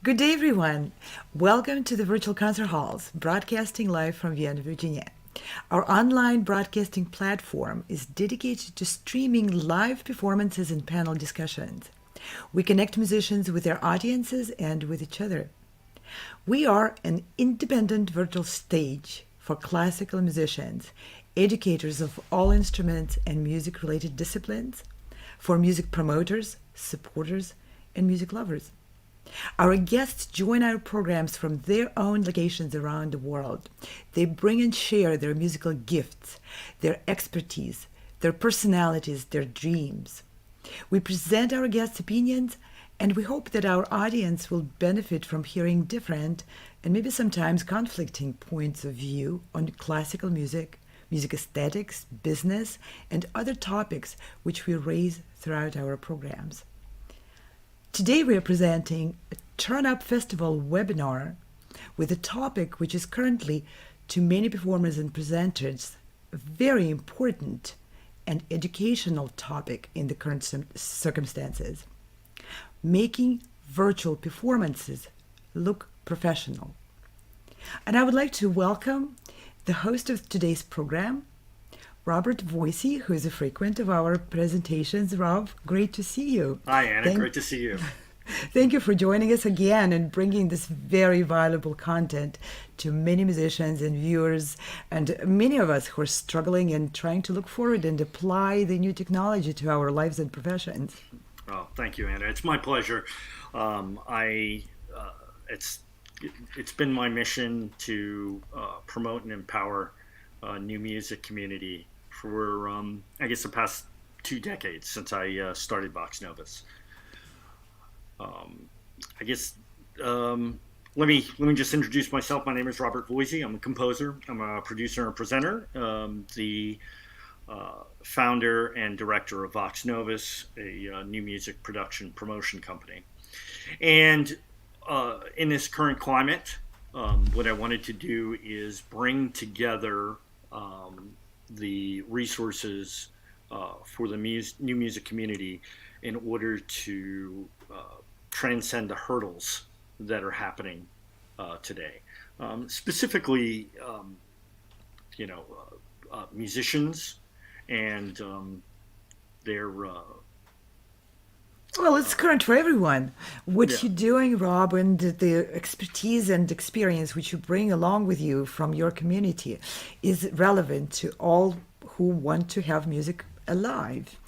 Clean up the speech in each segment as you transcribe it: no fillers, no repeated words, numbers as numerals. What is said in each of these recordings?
Good day, everyone. Welcome to the Virtual Concert Halls, broadcasting live from Vienna, Virginia. Our online broadcasting platform is dedicated to streaming live performances and panel discussions. We connect musicians with their audiences and with each other. We are an independent virtual stage for classical musicians, educators of all instruments and music related disciplines, for music promoters, supporters, and music lovers. Our guests join our programs from their own locations around the world. They bring and share their musical gifts, their expertise, their personalities, their dreams. We present our guests' opinions, and we hope that our audience will benefit from hearing different and maybe sometimes conflicting points of view on classical music, music aesthetics, business, and other topics which we raise throughout our programs. Today we are presenting a Turn Up Festival webinar with a topic which is currently, to many performers and presenters, a very important and educational topic in the current circumstances. Making virtual performances look professional. And I would like to welcome the host of today's program, Robert Voisey, who is a frequent of our presentations. Rob, great to see you. Hi, Anna. Great to see you. Thank you for joining us again and bringing this very valuable content to many musicians and viewers and many of us who are struggling and trying to look forward and apply the new technology to our lives and professions. Oh, thank you, Anna. It's my pleasure. It's been my mission to promote and empower new music community for I guess the past 2 decades since I started Vox Novus. I guess let me just introduce myself. My name is Robert Voisey. I'm a composer. I'm a producer and presenter. The founder and director of Vox Novus, a new music production promotion company. And in this current climate, what I wanted to do is bring together the resources for the new music community in order to transcend the hurdles that are happening today. Specifically, musicians and their Well, it's current for everyone. What you're doing, Rob, and the expertise and experience which you bring along with you from your community is relevant to all who want to have music alive.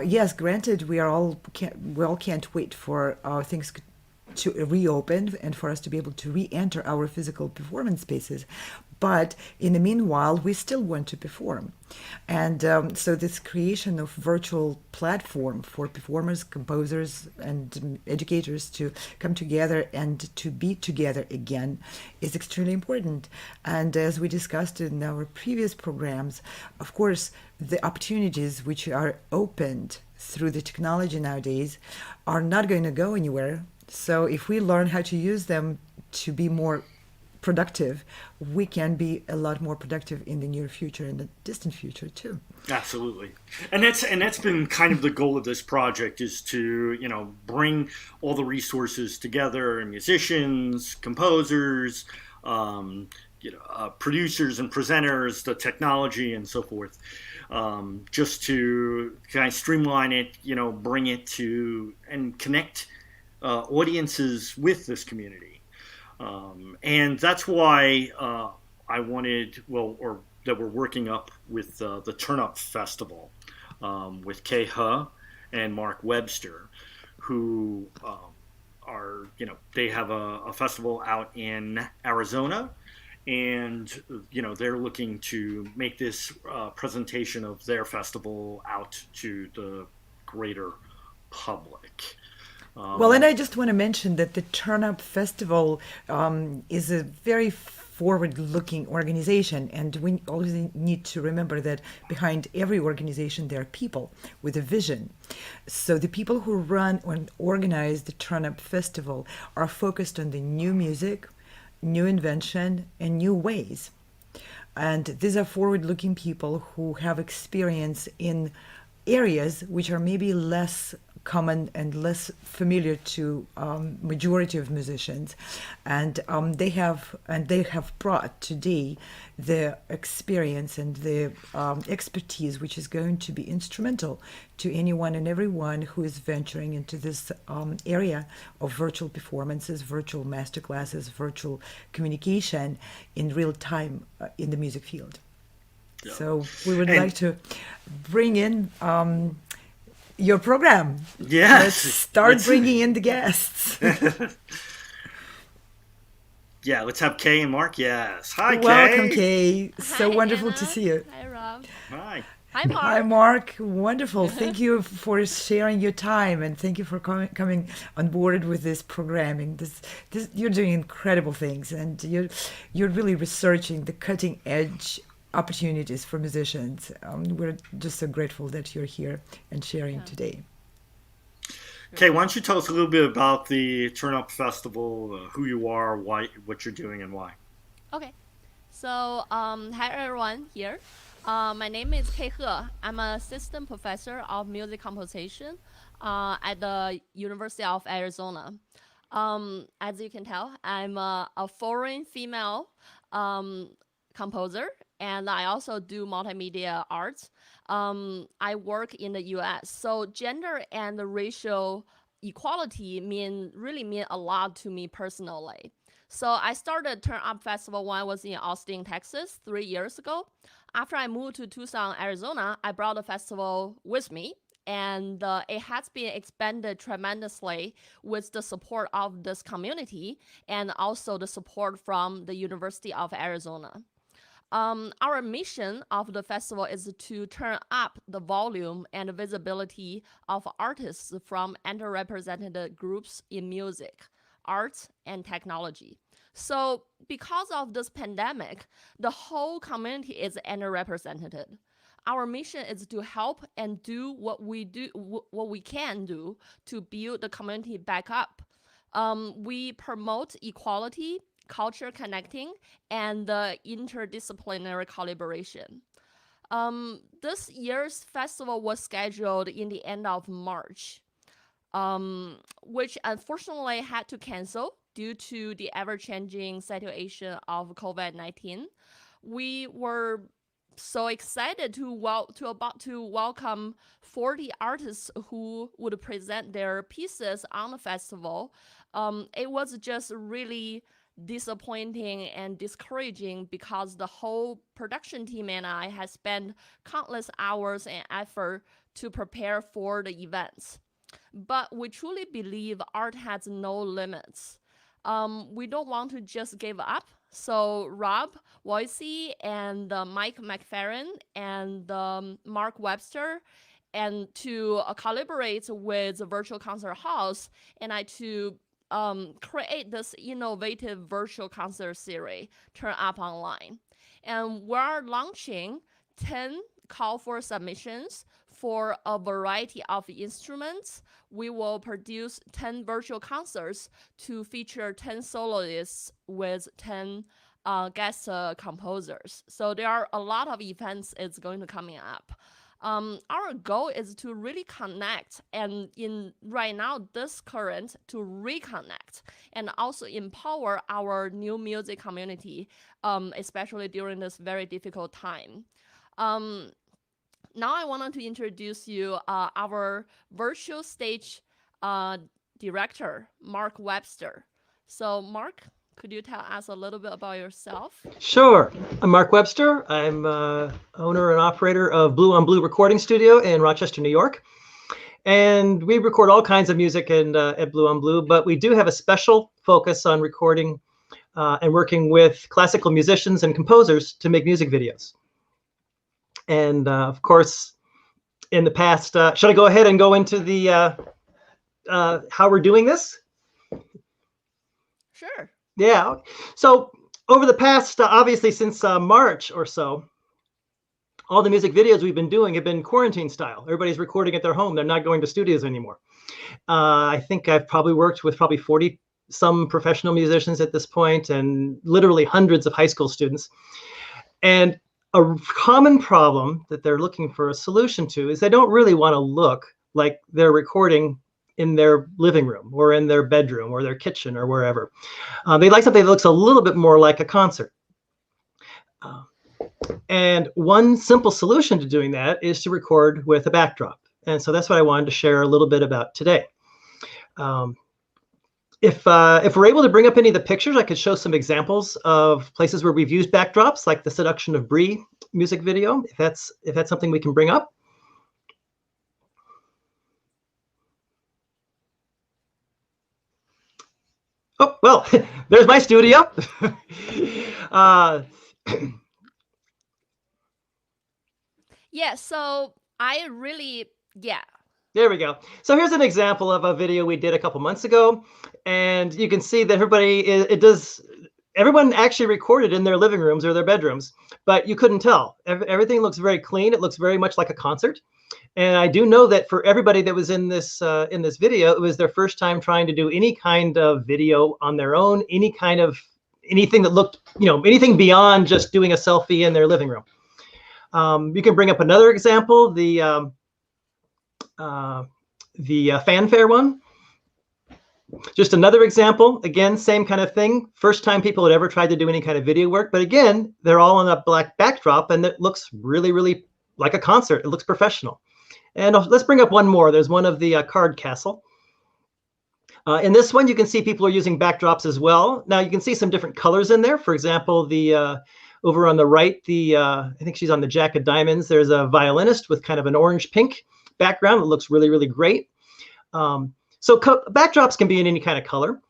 Yes, granted, we all can't wait for things to reopen and for us to be able to re-enter our physical performance spaces. But in the meanwhile, we still want to perform. And so this creation of virtual platform for performers, composers, and educators to come together and to be together again is extremely important. And as we discussed in our previous programs, of course, the opportunities which are opened through the technology nowadays are not going to go anywhere. So if we learn how to use them to be more productive, we can be a lot more productive in the near future and the distant future too. Absolutely, and that's been kind of the goal of this project, is to bring all the resources together, musicians, composers, producers and presenters, the technology and so forth, just to kind of streamline it, bring it to and connect audiences with this community. And that's why I wanted, that we're working up with the Turn Up Festival with Kay Huh and Mark Webster, who are, they have a festival out in Arizona, and, they're looking to make this presentation of their festival out to the greater public. Well, and I just want to mention that the Turn Up Festival is a very forward-looking organization, and we always need to remember that behind every organization there are people with a vision. So the people who run and organize the Turn Up Festival are focused on the new music, new invention, and new ways. And these are forward-looking people who have experience in areas which are maybe less common and less familiar to majority of musicians, and they have brought today the experience and the expertise, which is going to be instrumental to anyone and everyone who is venturing into this area of virtual performances, virtual masterclasses, virtual communication in real time in the music field. Yeah. So we would like to bring in your program. Yes. Let's start bringing in the guests. Yeah, let's have Kay and Mark. Yes. Hi, Kay. Welcome, Kay. So Hi, wonderful Anna. to see you. Hi, Rob. Hi. Hi, Mark. Hi, Mark. Wonderful. Thank you for sharing your time, and thank you for coming on board with this programming. You're doing incredible things, and you're really researching the cutting edge opportunities for musicians. We're just so grateful that you're here and sharing today. Kay, why don't you tell us a little bit about the Turn Up Festival, who you are, why, what you're doing, and why. Okay. So, hi everyone here. My name is Kay He. I'm an assistant professor of music composition at the University of Arizona. As you can tell, I'm a foreign female composer, and I also do multimedia arts. I work in the US. So gender and racial equality really mean a lot to me personally. So I started Turn Up Festival when I was in Austin, Texas 3 years ago. After I moved to Tucson, Arizona, I brought the festival with me, and it has been expanded tremendously with the support of this community and also the support from the University of Arizona. Our mission of the festival is to turn up the volume and visibility of artists from underrepresented groups in music, art, and technology. So because of this pandemic, the whole community is underrepresented. Our mission is to help and do what we can do to build the community back up. We promote equality, culture connecting, and interdisciplinary collaboration. This year's festival was scheduled in the end of March, which unfortunately had to cancel due to the ever-changing situation of COVID-19. We were so excited to welcome 40 artists who would present their pieces on the festival. It was just really disappointing and discouraging because the whole production team and I had spent countless hours and effort to prepare for the events. But we truly believe art has no limits. We don't want to just give up. So Rob Voicy and Mike McFerrin and Mark Webster, and to collaborate with Virtual Concert Halls, and I to create this innovative virtual concert series, Turn Up Online. And we're launching 10 call for submissions for a variety of instruments. We will produce 10 virtual concerts to feature 10 soloists with 10 guest composers. So there are a lot of events it's going to coming up. Our goal is to really connect, and in right now this current to reconnect and also empower our new music community, especially during this very difficult time. Now I wanted to introduce you our virtual stage director, Mark Webster. So Mark, could you tell us a little bit about yourself? Sure. I'm Mark Webster. I'm owner and operator of Blue on Blue Recording Studio in Rochester, New York. And we record all kinds of music at Blue on Blue, but we do have a special focus on recording and working with classical musicians and composers to make music videos. And of course, in the past, should I go ahead and go into the how we're doing this? Sure. Yeah. So over the past, obviously since March or so, all the music videos we've been doing have been quarantine style. Everybody's recording at their home. They're not going to studios anymore. I think I've probably worked with 40 some professional musicians at this point, and literally hundreds of high school students. And a common problem that they're looking for a solution to is they don't really want to look like they're recording in their living room or in their bedroom or their kitchen or wherever. They like something that looks a little bit more like a concert. And one simple solution to doing that is to record with a backdrop. And so that's what I wanted to share a little bit about today. If we're able to bring up any of the pictures, I could show some examples of places where we've used backdrops, like the Seduction of Bree music video, if that's something we can bring up. Oh, well, there's my studio. Yeah, so I really, yeah. There we go. So here's an example of a video we did a couple months ago. And you can see that everyone actually recorded in their living rooms or their bedrooms, but you couldn't tell. Everything looks very clean. It looks very much like a concert. And I do know that for everybody that was in this video, it was their first time trying to do any kind of video on their own, anything that looked, anything beyond just doing a selfie in their living room. You can bring up another example, the fanfare one. Just another example, again, same kind of thing. First time people had ever tried to do any kind of video work, but again, they're all on a black backdrop and it looks really, really like a concert. It looks professional. And let's bring up one more. There's one of the card castle. In this one, you can see people are using backdrops as well. Now you can see some different colors in there. For example, over on the right, I think she's on the Jack of Diamonds. There's a violinist with kind of an orange pink background. It looks really, really great. So backdrops can be in any kind of color.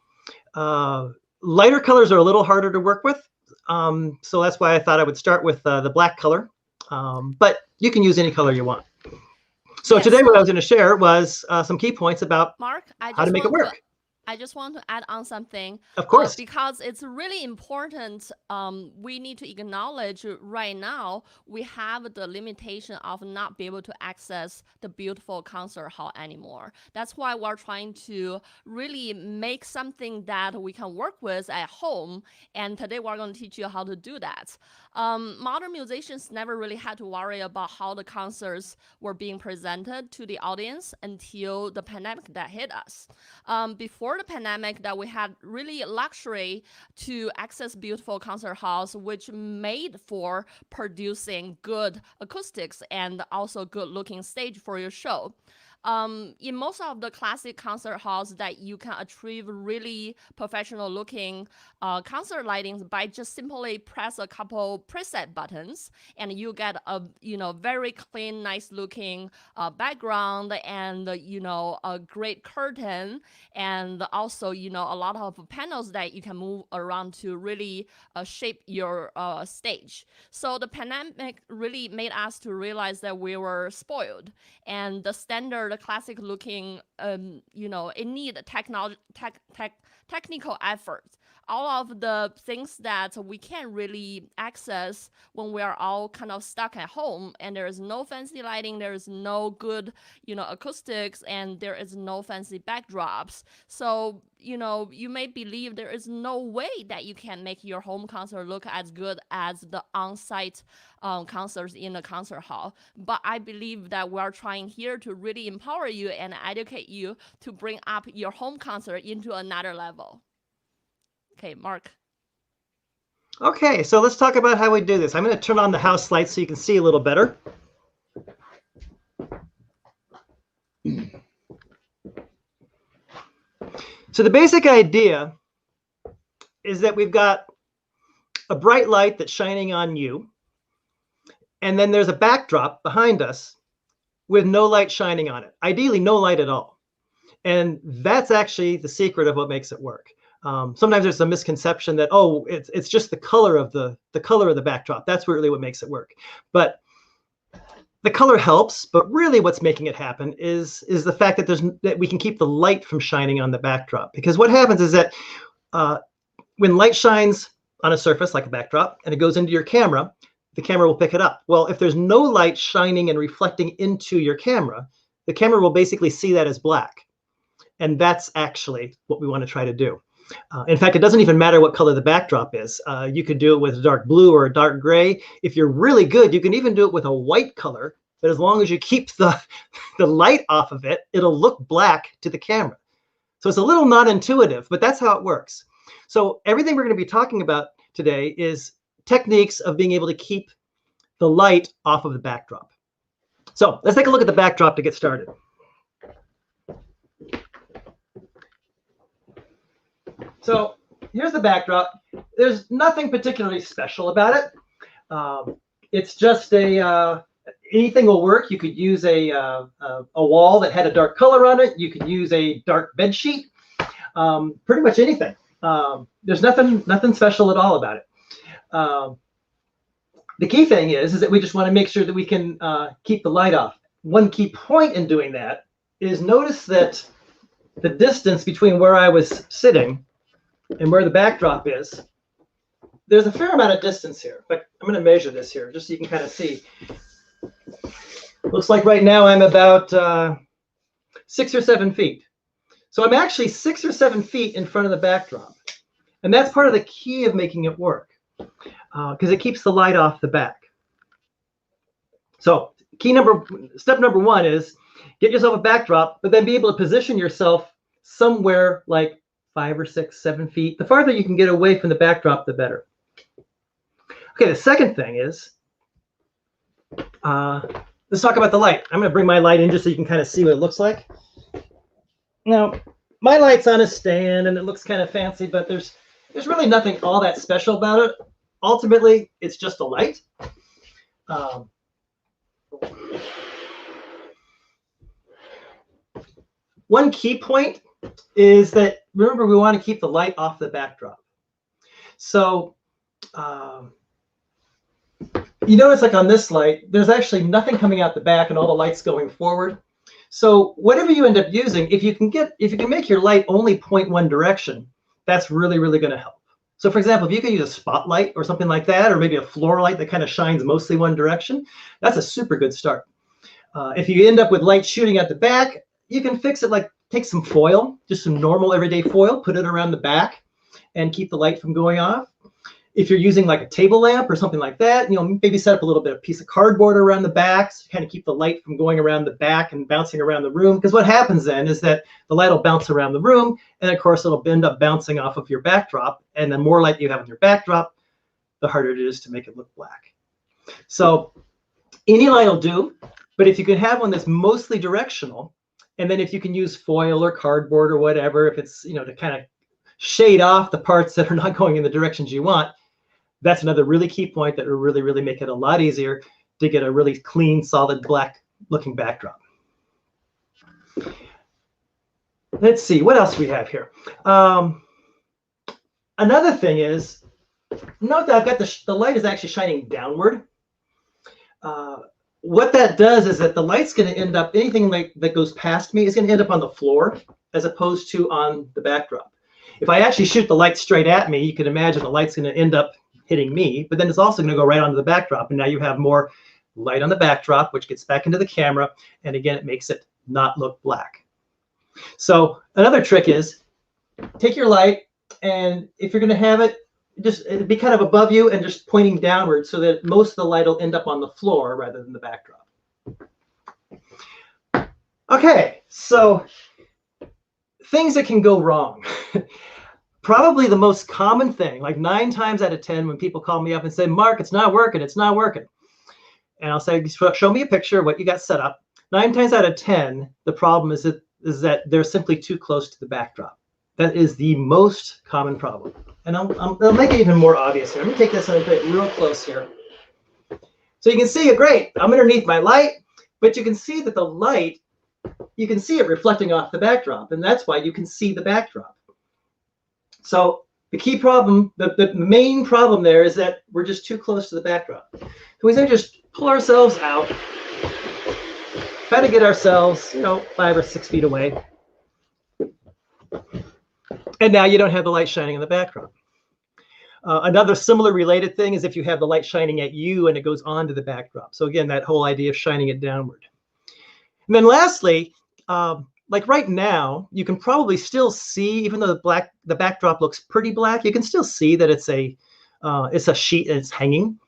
Lighter colors are a little harder to work with. So that's why I thought I would start with the black color. But you can use any color you want. So today what I was going to share was some key points about Mark, how to make it work. I just want to add on something. Of course. Because it's really important. We need to acknowledge right now we have the limitation of not be able to access the beautiful concert hall anymore. That's why we're trying to really make something that we can work with at home. And today we're going to teach you how to do that. Modern musicians never really had to worry about how the concerts were being presented to the audience until the pandemic that hit us. Before the pandemic, that we had really luxury to access beautiful concert halls, which made for producing good acoustics and also good looking stage for your show. In most of the classic concert halls that you can achieve really professional looking concert lightings by just simply press a couple preset buttons and you get a very clean, nice looking background and a great curtain and also a lot of panels that you can move around to really shape your stage. So the pandemic really made us to realize that we were spoiled and the standard classic looking, it need technical effort. All of the things that we can't really access when we are all kind of stuck at home and there is no fancy lighting, there is no good, acoustics, and there is no fancy backdrops. So, you may believe there is no way that you can make your home concert look as good as the on-site concerts in a concert hall. But I believe that we're trying here to really empower you and educate you to bring up your home concert into another level. Okay, Mark. Okay, so let's talk about how we do this. I'm going to turn on the house lights so you can see a little better. So the basic idea is that we've got a bright light that's shining on you, and then there's a backdrop behind us with no light shining on it. Ideally, no light at all. And that's actually the secret of what makes it work. Sometimes there's a misconception that, it's just the color of the color of the backdrop. That's really what makes it work. But the color helps, but really what's making it happen is the fact that we can keep the light from shining on the backdrop. Because what happens is that when light shines on a surface like a backdrop and it goes into your camera, the camera will pick it up. Well, if there's no light shining and reflecting into your camera, the camera will basically see that as black. And that's actually what we want to try to do. In fact, it doesn't even matter what color the backdrop is. You could do it with a dark blue or a dark gray. If you're really good, you can even do it with a white color but as long as you keep the light off of it, it'll look black to the camera. So it's a little not intuitive, but that's how it works. So everything we're going to be talking about today is techniques of being able to keep the light off of the backdrop. So let's take a look at the backdrop to get started. So here's the backdrop. There's nothing particularly special about it. It's just anything will work. You could use a wall that had a dark color on it. You could use a dark bed sheet. Pretty much anything. There's nothing special at all about it. The key thing is that we just want to make sure that we can keep the light off. One key point in doing that is notice that the distance between where I was sitting and where the backdrop is, there's a fair amount of distance here. But I'm going to measure this here just so you can kind of see. Looks like right now I'm about 6 or 7 feet. So I'm actually 6 or 7 feet in front of the backdrop. And that's part of the key of making it work, because it keeps the light off the back. So step number 1 is get yourself a backdrop, but then be able to position yourself somewhere like 5 or 6, 7 feet. The farther you can get away from the backdrop, the better. Okay, the second thing is, let's talk about the light. I'm going to bring my light in just so you can kind of see what it looks like. Now, my light's on a stand and it looks kind of fancy, but there's really nothing all that special about it. Ultimately, it's just a light. One key point is that, remember, we want to keep the light off the backdrop. So you notice like on this light, there's actually nothing coming out the back and all the light's going forward. So whatever you end up using, if you can make your light only point one direction, that's really, really going to help. So for example, if you can use a spotlight or something like that, or maybe a floor light that kind of shines mostly one direction, that's a super good start. If you end up with light shooting at the back, you can fix it, like take some foil, just some normal everyday foil, put it around the back and keep the light from going off. If you're using like a table lamp or something like that, maybe set up a little bit of piece of cardboard around the back to kind of keep the light from going around the back and bouncing around the room. Because what happens then is that the light will bounce around the room, and of course it'll end up bouncing off of your backdrop. And the more light you have on your backdrop, the harder it is to make it look black. So any light will do, but if you can have one that's mostly directional, and then if you can use foil or cardboard or whatever, if it's, to kind of shade off the parts that are not going in the directions you want, that's another really key point that will really, really make it a lot easier to get a really clean, solid, black looking backdrop. Let's see, what else we have here? Another thing is, note that I've got the light is actually shining downward. What that does is that the light's going to end up, anything that goes past me is going to end up on the floor as opposed to on the backdrop. If I actually shoot the light straight at me, you can imagine the light's going to end up hitting me, but then it's also going to go right onto the backdrop. And now you have more light on the backdrop, which gets back into the camera. And again, it makes it not look black. So another trick is take your light, and if you're going to have it, just be kind of above you and just pointing downward so that most of the light will end up on the floor rather than the backdrop. Okay, so things that can go wrong. Probably the most common thing, like 9 times out of 10, when people call me up and say, Mark, it's not working, it's not working. And I'll say, show me a picture of what you got set up. 9 times out of 10, the problem is that they're simply too close to the backdrop. That is the most common problem. And I'll make it even more obvious here. Let me take this and put it real close here. So you can see it great. I'm underneath my light, but you can see that the light, you can see it reflecting off the backdrop, and that's why you can see the backdrop. So the key problem, the main problem there is that we're just too close to the backdrop. So we then just pull ourselves out, try to get ourselves, 5 or 6 feet away. And now you don't have the light shining in the backdrop. Another similar related thing is if you have the light shining at you and it goes onto the backdrop. So again, that whole idea of shining it downward. And then lastly, like right now, you can probably still see, even though the backdrop looks pretty black, you can still see that it's a sheet and it's hanging.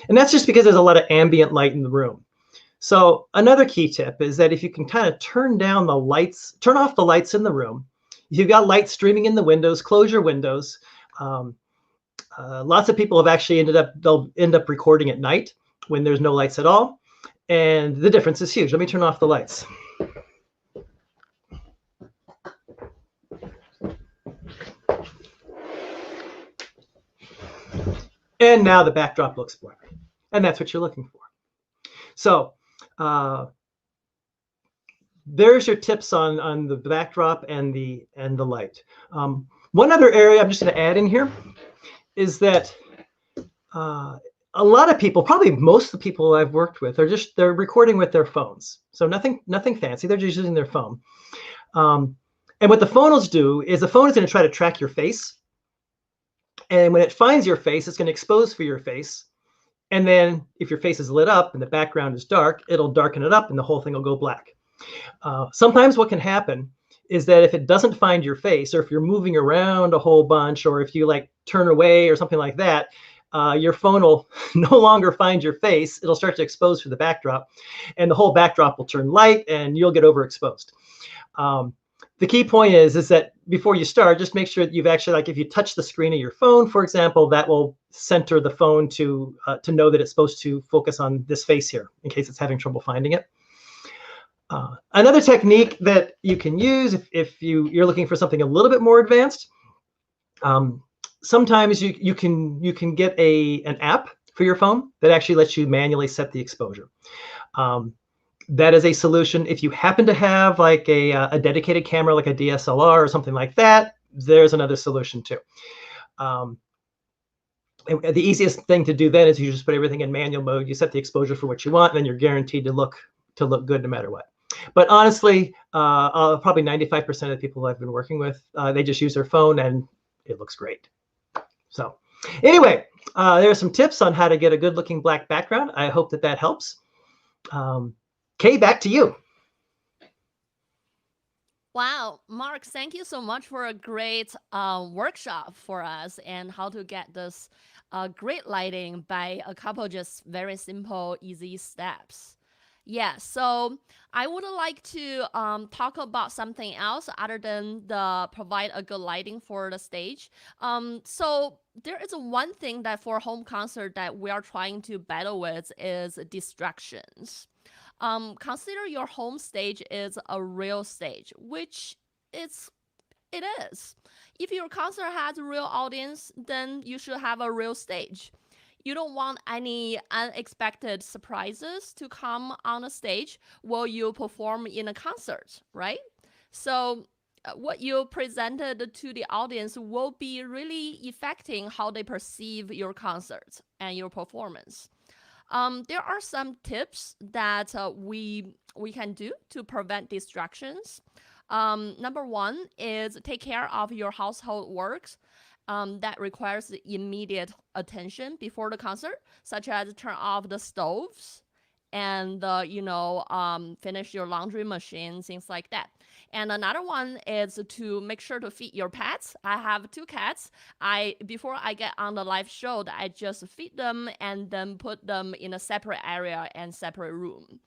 And that's just because there's a lot of ambient light in the room. So another key tip is that if you can kind of turn off the lights in the room. If you've got light streaming in the windows, close your windows. Lots of people have actually they'll end up recording at night when there's no lights at all. And the difference is huge. Let me turn off the lights. And now the backdrop looks blurry. And that's what you're looking for. So there's your tips on the backdrop and the light. One other area I'm just going to add in here is that a lot of people, probably most of the people I've worked with, they're recording with their phones. So nothing fancy. They're just using their phone. And what the phone will do is the phone is going to try to track your face. And when it finds your face, it's going to expose for your face. And then if your face is lit up and the background is dark, it'll darken it up and the whole thing will go black. Sometimes what can happen is that if it doesn't find your face, or if you're moving around a whole bunch, or if you like turn away or something like that, your phone will no longer find your face. It'll start to expose for the backdrop, and the whole backdrop will turn light and you'll get overexposed. The key point is that before you start, just make sure that you've actually, like if you touch the screen of your phone, for example, that will center the phone to know that it's supposed to focus on this face here in case it's having trouble finding it. Another technique that you can use if you're looking for something a little bit more advanced, sometimes you can get an app for your phone that actually lets you manually set the exposure. That is a solution. If you happen to have like a dedicated camera, like a DSLR or something like that, there's another solution too. The easiest thing to do then is you just put everything in manual mode. You set the exposure for what you want, and then you're guaranteed to look good no matter what. But honestly, probably 95% of the people I've been working with, they just use their phone and it looks great. So anyway, there are some tips on how to get a good looking black background. I hope that helps. Kay, back to you. Wow, Mark, thank you so much for a great workshop for us and how to get this great lighting by a couple just very simple, easy steps. Yeah, so I would like to talk about something else other than the provide a good lighting for the stage. So there is one thing that for home concert that we are trying to battle with is distractions. Consider your home stage is a real stage, which it is. If your concert has a real audience, then you should have a real stage. You don't want any unexpected surprises to come on the stage while you perform in a concert, right? So what you presented to the audience will be really affecting how they perceive your concert and your performance. There are some tips that we can do to prevent distractions. Number one is take care of your household works that requires immediate attention before the concert, such as turn off the stoves and finish your laundry machine, things like that. And another one is to make sure to feed your pets. I have 2 cats. Before I get on the live show, I just feed them and then put them in a separate area and separate room.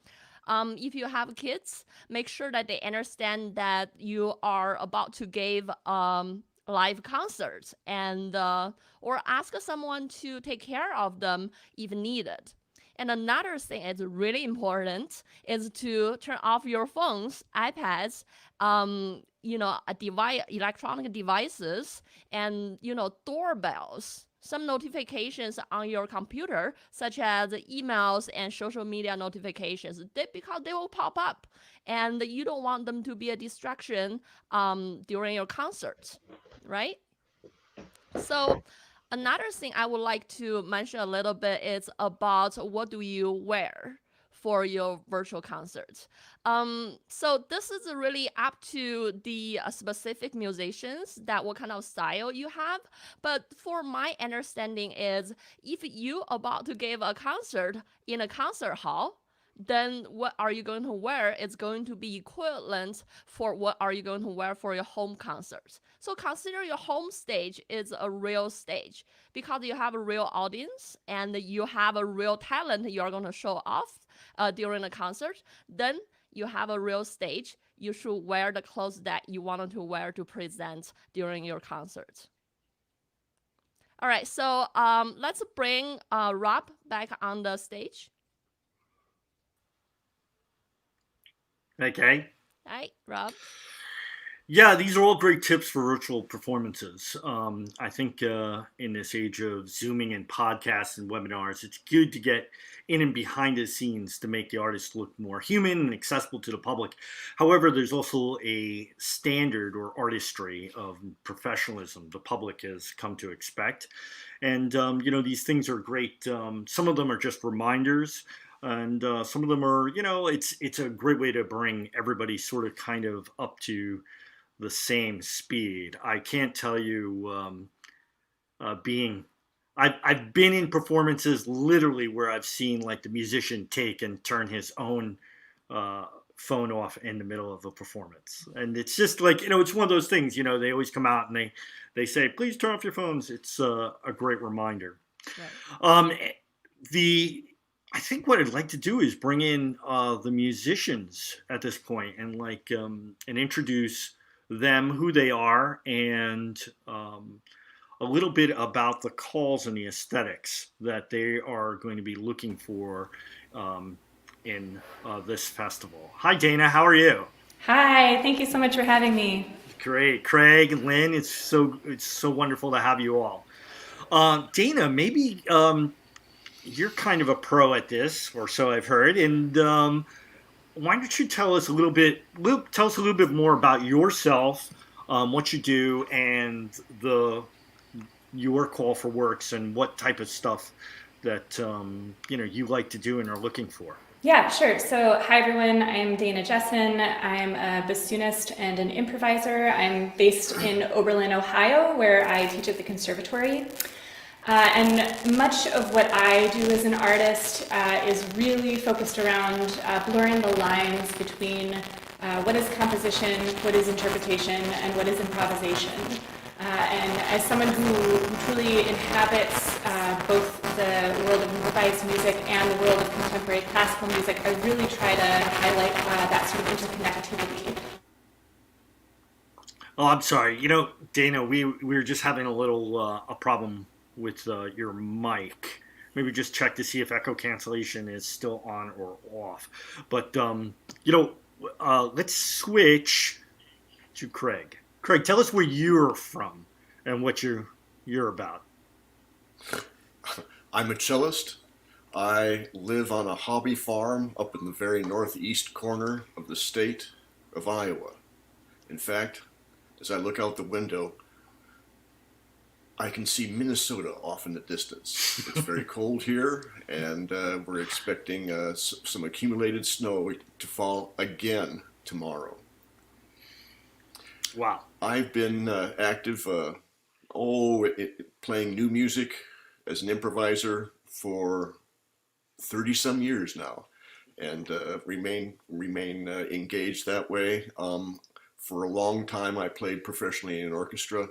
If you have kids, make sure that they understand that you are about to give live concerts and or ask someone to take care of them if needed. And another thing is really important is to turn off your phones, iPads, electronic devices, and doorbells. Some notifications on your computer, such as emails and social media notifications, because they will pop up, and you don't want them to be a distraction during your concert, right? So another thing I would like to mention a little bit is about what do you wear for your virtual concerts. So this is really up to the specific musicians that what kind of style you have. But for my understanding is if you about to give a concert in a concert hall, then what are you going to wear is going to be equivalent for what are you going to wear for your home concert. So consider your home stage is a real stage because you have a real audience and you have a real talent you're going to show off during the concert, then you have a real stage. You should wear the clothes that you wanted to wear to present during your concert. All right, so let's bring Rob back on the stage. Okay. Hi, Rob. Yeah, these are all great tips for virtual performances. I think in this age of Zooming and podcasts and webinars, it's good to get in and behind the scenes to make the artist look more human and accessible to the public. However, there's also a standard or artistry of professionalism the public has come to expect. And, these things are great. Some of them are just reminders. And some of them are, it's a great way to bring everybody sort of kind of up to the same speed. I can't tell you I've been in performances literally where I've seen like the musician take and turn his own phone off in the middle of a performance. And it's just like, it's one of those things, they always come out and they say, please turn off your phones. It's a great reminder. Right. I think what I'd like to do is bring in the musicians at this point and and introduce them, who they are, and a little bit about the calls and the aesthetics that they are going to be looking for in this festival. Hi, Dana. How are you? Hi. Thank you so much for having me. Great. Craig, Lynn, it's so wonderful to have you all. Dana, maybe you're kind of a pro at this, or so I've heard, and why don't you tell us a little bit more about yourself, what you do, and your call for works, and what type of stuff that you like to do and are looking for. Yeah, sure. So, hi everyone. I'm Dana Jessen. I'm a bassoonist and an improviser. I'm based in Oberlin, Ohio, where I teach at the conservatory. And much of what I do as an artist is really focused around blurring the lines between what is composition, what is interpretation, and what is improvisation. And as someone who truly inhabits both the world of improvised music and the world of contemporary classical music, I really try to highlight that sort of interconnectivity. Oh, I'm sorry. Dana, we were just having a little a problem with your mic. Maybe just check to see if echo cancellation is still on or off. But let's switch to Craig. Craig, tell us where you're from and what you're about. I'm a cellist. I live on a hobby farm up in the very northeast corner of the state of Iowa. In fact, as I look out the window, I can see Minnesota off in the distance. It's very cold here, and we're expecting some accumulated snow to fall again tomorrow. Wow. I've been active, playing new music as an improviser for 30-some years now, and remain engaged that way. For a long time, I played professionally in an orchestra.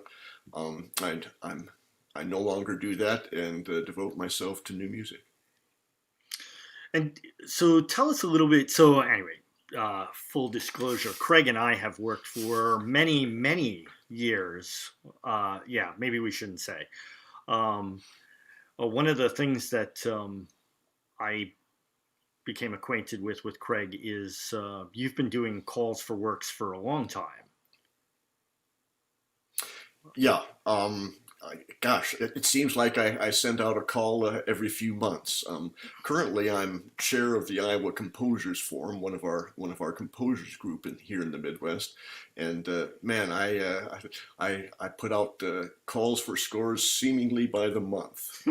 I no longer do that and devote myself to new music. And so tell us a little bit. So anyway, full disclosure, Craig and I have worked for many, many years. Maybe we shouldn't say. One of the things that I became acquainted with Craig is you've been doing calls for works for a long time. Yeah. It seems like I send out a call every few months. Currently, I'm chair of the Iowa Composers Forum, one of our composers group here in the Midwest. And I put out calls for scores seemingly by the month.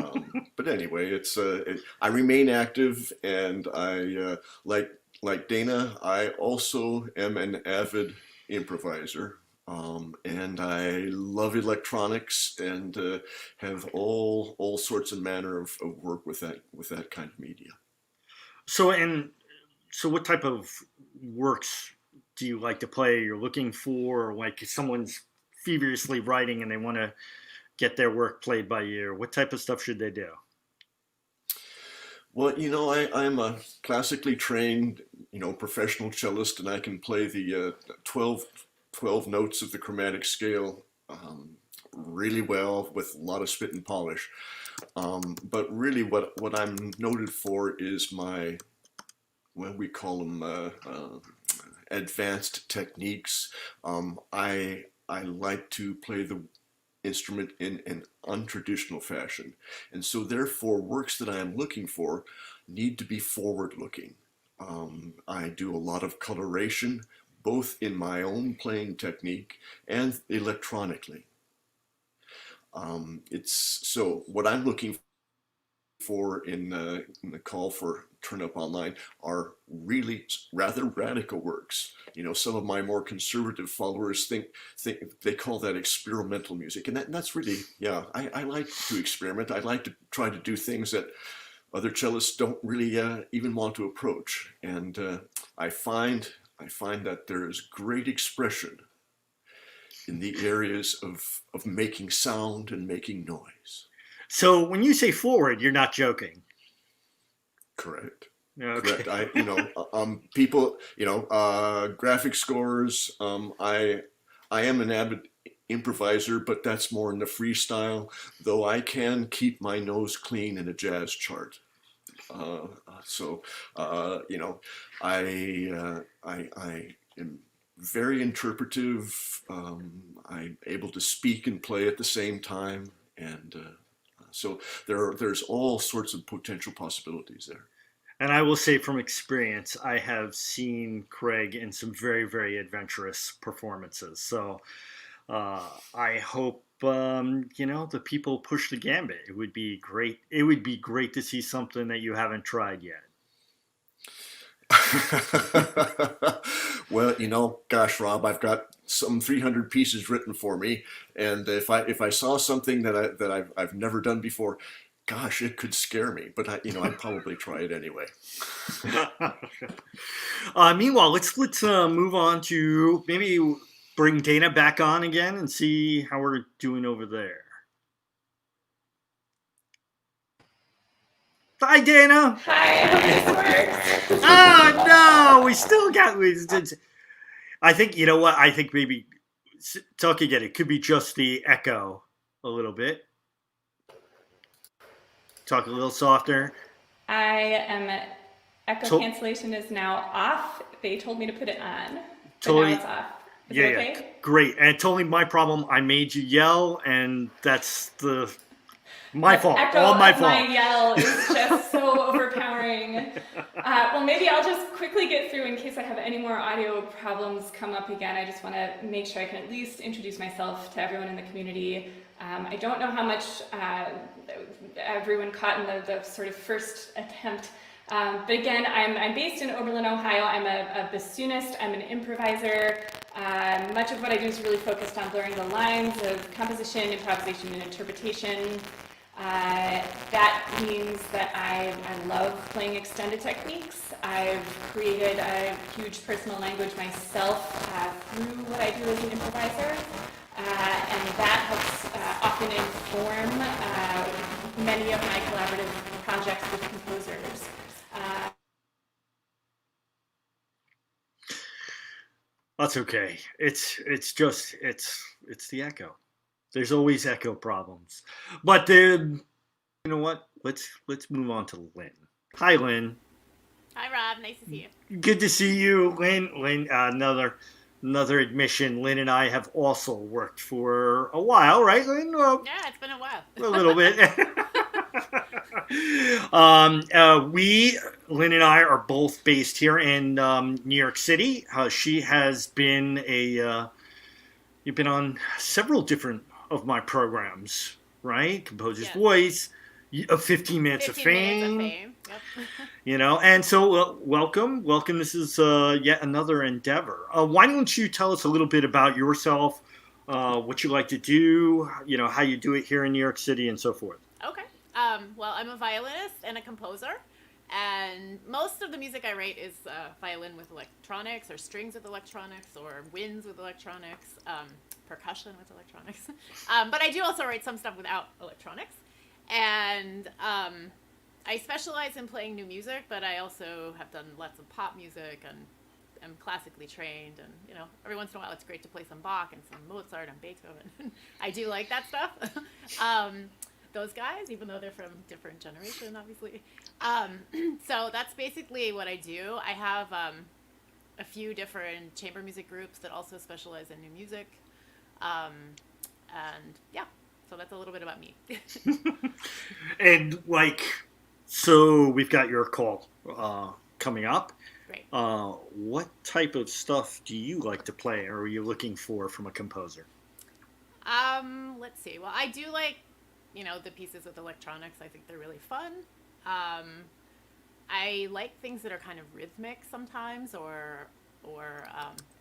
But anyway, I remain active, and I like Dana. I also am an avid improviser. And I love electronics and have all sorts of manner of work with that kind of media. So what type of works do you like to play? You're looking for, like, if someone's feverishly writing and they want to get their work played by you, what type of stuff should they do? Well, I'm a classically trained, professional cellist, and I can play the 12 notes of the chromatic scale really well with a lot of spit and polish. But really, what I'm noted for is my, well, we call them advanced techniques. I like to play the instrument in an untraditional fashion. And so therefore works that I am looking for need to be forward looking. I do a lot of coloration, both in my own playing technique and electronically. So what I'm looking for in the call for Turn Up Online are really rather radical works. Some of my more conservative followers think they call that experimental music, and that's really, yeah. I like to experiment. I like to try to do things that other cellists don't really even want to approach, and I find that there is great expression in the areas of making sound and making noise. So when you say forward, you're not joking. Correct. Okay. Correct. People, graphic scores. I am an avid improviser, but that's more in the freestyle. Though I can keep my nose clean in a jazz chart. I am very interpretive. I'm able to speak and play at the same time, and so there's all sorts of potential possibilities there. And I will say from experience, I have seen Craig in some very, very adventurous performances. So I hope the people push the gambit. It would be great. It would be great to see something that you haven't tried yet. Well, gosh, Rob, I've got some 300 pieces written for me, and if I saw something that I've never done before, gosh, it could scare me. But I'd probably try it anyway. Meanwhile, let's move on to maybe bring Dana back on again and see how we're doing over there. Hi, Dana. Hi, I hope this works. Oh no, we still got. I think you know what. I think maybe talk again. It could be just the echo a little bit. Talk a little softer. Echo cancellation is now off. They told me to put it on. But Totally. now it's off. Is it okay? Yeah, great. And totally my problem. I made you yell, and that's my fault. All my fault. My yell is just so overpowering. Well, maybe I'll just quickly get through in case I have any more audio problems come up again. I just want to make sure I can at least introduce myself to everyone in the community. I don't know how much everyone caught in the sort of first attempt. But again, I'm based in Oberlin, Ohio. I'm a bassoonist. I'm an improviser. Much of what I do is really focused on blurring the lines of composition, improvisation, and interpretation. That means that I love playing extended techniques. I've created a huge personal language myself through what I do as an improviser. And that helps often inform many of my collaborative projects with composers. That's okay. It's the echo. There's always echo problems. But you know what? Let's move on to Lynn. Hi, Lynn. Hi, Rob. Nice to see you. Good to see you, Lynn. Lynn, another admission. Lynn and I have also worked for a while, right, Lynn? Yeah, it's been a while. A little bit. Lynn and I are both based here in New York City. She has been you've been on several different of my programs, right? Composer's Voice, 15 Minutes of Fame. Yep. And so welcome. This is yet another endeavor. Why don't you tell us a little bit about yourself, what you like to do, how you do it here in New York City and so forth. Okay. Well, I'm a violinist and a composer, and most of the music I write is violin with electronics, or strings with electronics, or winds with electronics, percussion with electronics. But I do also write some stuff without electronics. And I specialize in playing new music, but I also have done lots of pop music and am classically trained. And you know, every once in a while, it's great to play some Bach and some Mozart and Beethoven. I do like that stuff. Those guys, even though they're from different generation, obviously. So that's basically what I do. I have a few different chamber music groups that also specialize in new music. And yeah, so that's a little bit about me. And like, so we've got your call coming up. Great. What type of stuff do you like to play, or are you looking for from a composer? Let's see. Well, I do like, you know, the pieces with electronics. I think they're really fun. I like things that are kind of rhythmic sometimes, or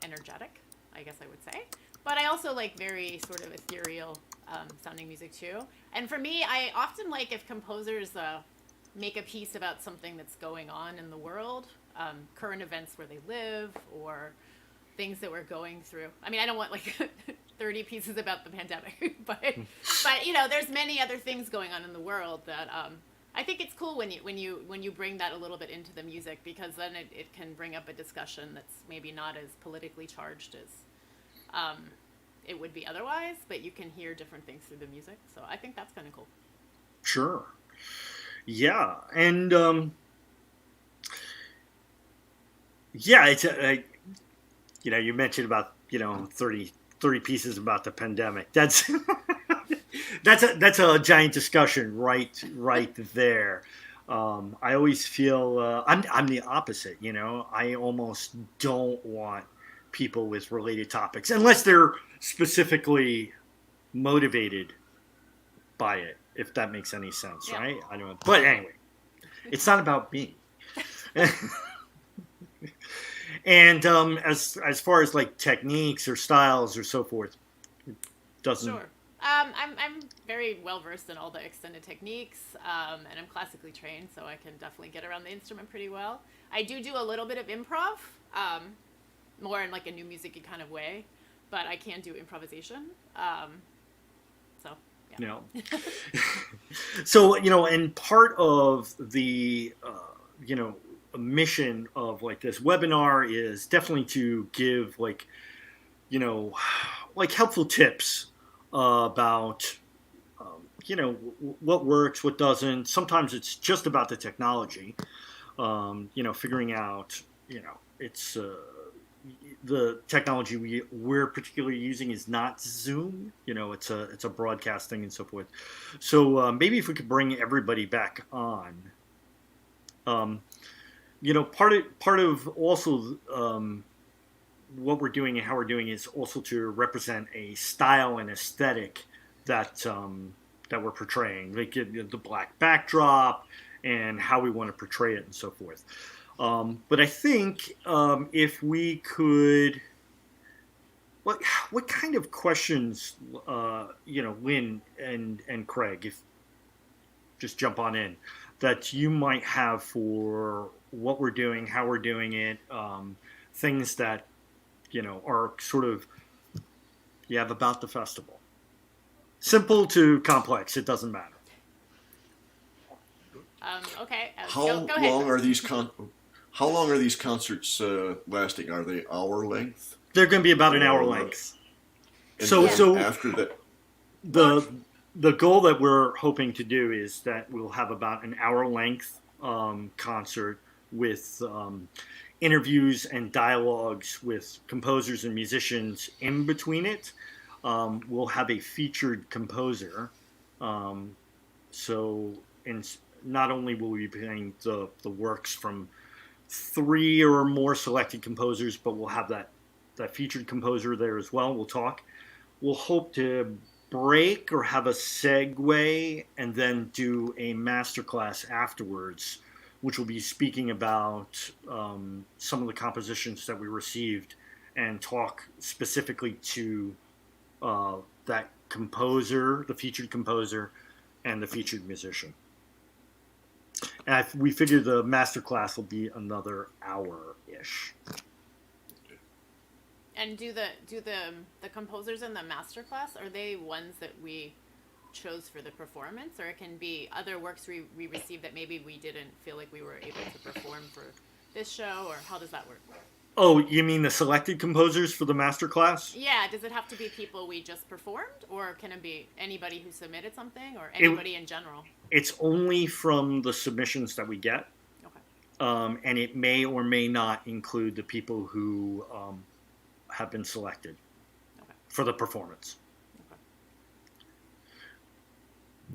energetic, I guess I would say. But I also like very sort of ethereal sounding music too. And for me, I often like if composers make a piece about something that's going on in the world, current events where they live, or things that we're going through. I mean, I don't want like 30 pieces about the pandemic, but you know, there's many other things going on in the world that I think it's cool when you bring that a little bit into the music, because then it can bring up a discussion that's maybe not as politically charged as it would be otherwise, but you can hear different things through the music. So I think that's kind of cool. Sure. Yeah, and yeah, it's you know, you mentioned about, you know, 30 pieces about the pandemic. That's that's a giant discussion right there. I always feel I'm the opposite. You know, I almost don't want people with related topics unless they're specifically motivated by it, if that makes any sense, Yeah. right? I don't. But anyway, it's not about me. And as far as like techniques or styles or so forth, it doesn't. Sure. I'm very well versed in all the extended techniques, and I'm classically trained, so I can definitely get around the instrument pretty well. I do a little bit of improv, more in like a new music-y kind of way, but I can do improvisation. So yeah. You know. So, you know, and part of the you know, mission of like this webinar is definitely to give like, you know, like helpful tips about you know, what works, what doesn't. Sometimes it's just about the technology, you know, figuring out, you know, it's the technology we're particularly using is not Zoom. You know, it's a broadcasting and so forth. So maybe if we could bring everybody back on. You know, part of also what we're doing and how we're doing is also to represent a style and aesthetic that that we're portraying, like the black backdrop and how we want to portray it and so forth. But I think if we could, what kind of questions, you know, Lynn and Craig, if just jump on in, that you might have for what we're doing, how we're doing it, things that, you know, are sort of, you have about the festival. Simple to complex, it doesn't matter. Okay. How Go ahead. long are these How long are these concerts lasting? Are they hour length? They're going to be about an hour length. And So then so after that, the goal that we're hoping to do is that we'll have about an hour length concert with interviews and dialogues with composers and musicians in between it. We'll have a featured composer. So not only will we be playing the works from 3 or more selected composers, but we'll have that featured composer there as well. We'll talk. We'll hope to break or have a segue and then do a masterclass afterwards, which will be speaking about some of the compositions that we received and talk specifically to that composer, the featured composer, and the featured musician. And we figure the masterclass will be another hour-ish. And do the composers in the masterclass, are they ones that we chose for the performance, or it can be other works we received that maybe we didn't feel like we were able to perform for this show, or how does that work? Oh, you mean the selected composers for the master class? Yeah, does it have to be people we just performed, or can it be anybody who submitted something, or anybody in general? It's only from the submissions that we get. Okay. And it may or may not include the people who have been selected for the performance.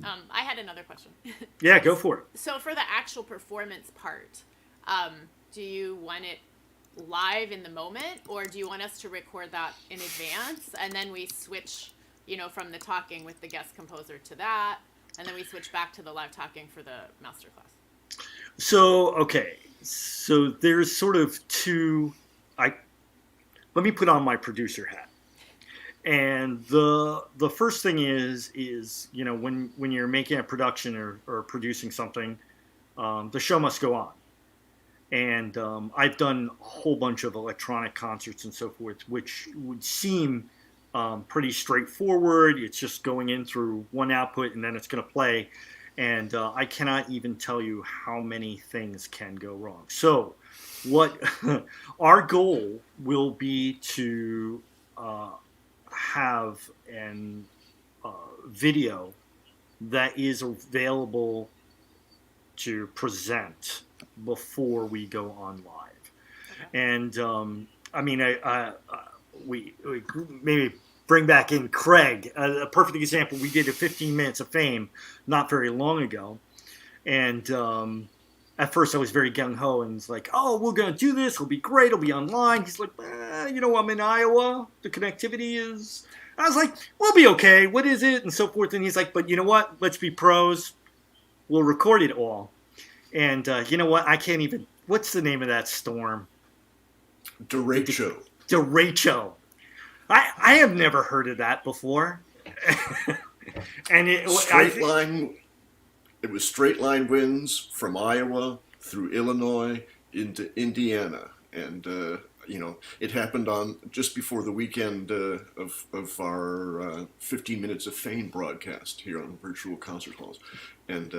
I had another question. Yeah, go for it. So for the actual performance part, do you want it live in the moment, or do you want us to record that in advance and then we switch, from the talking with the guest composer to that, and then we switch back to the live talking for the masterclass? So, okay. So there's sort of two. Let me put on my producer hat. And the first thing is when you're making a production or producing something, the show must go on. And I've done a whole bunch of electronic concerts and so forth, which would seem pretty straightforward. It's just going in through one output and then it's going to play. And I cannot even tell you how many things can go wrong. So what our goal will be to have an video that is available to present before we go on live. Okay. And we maybe bring back in Craig, a perfect example. We did a 15 Minutes of Fame not very long ago, and at first I was very gung-ho and was like, oh, we're going to do this, it'll be great, it'll be online. He's like, I'm in Iowa, the connectivity is... I was like, we'll be okay, what is it, and so forth. And he's like, but you know what, let's be pros, we'll record it all. And you know what, I can't even... What's the name of that storm? Derecho. Derecho. I have never heard of that before. And it was straight line winds from Iowa through Illinois into Indiana, and it happened on just before the weekend of our 15 Minutes of Fame broadcast here on Virtual Concert Halls, and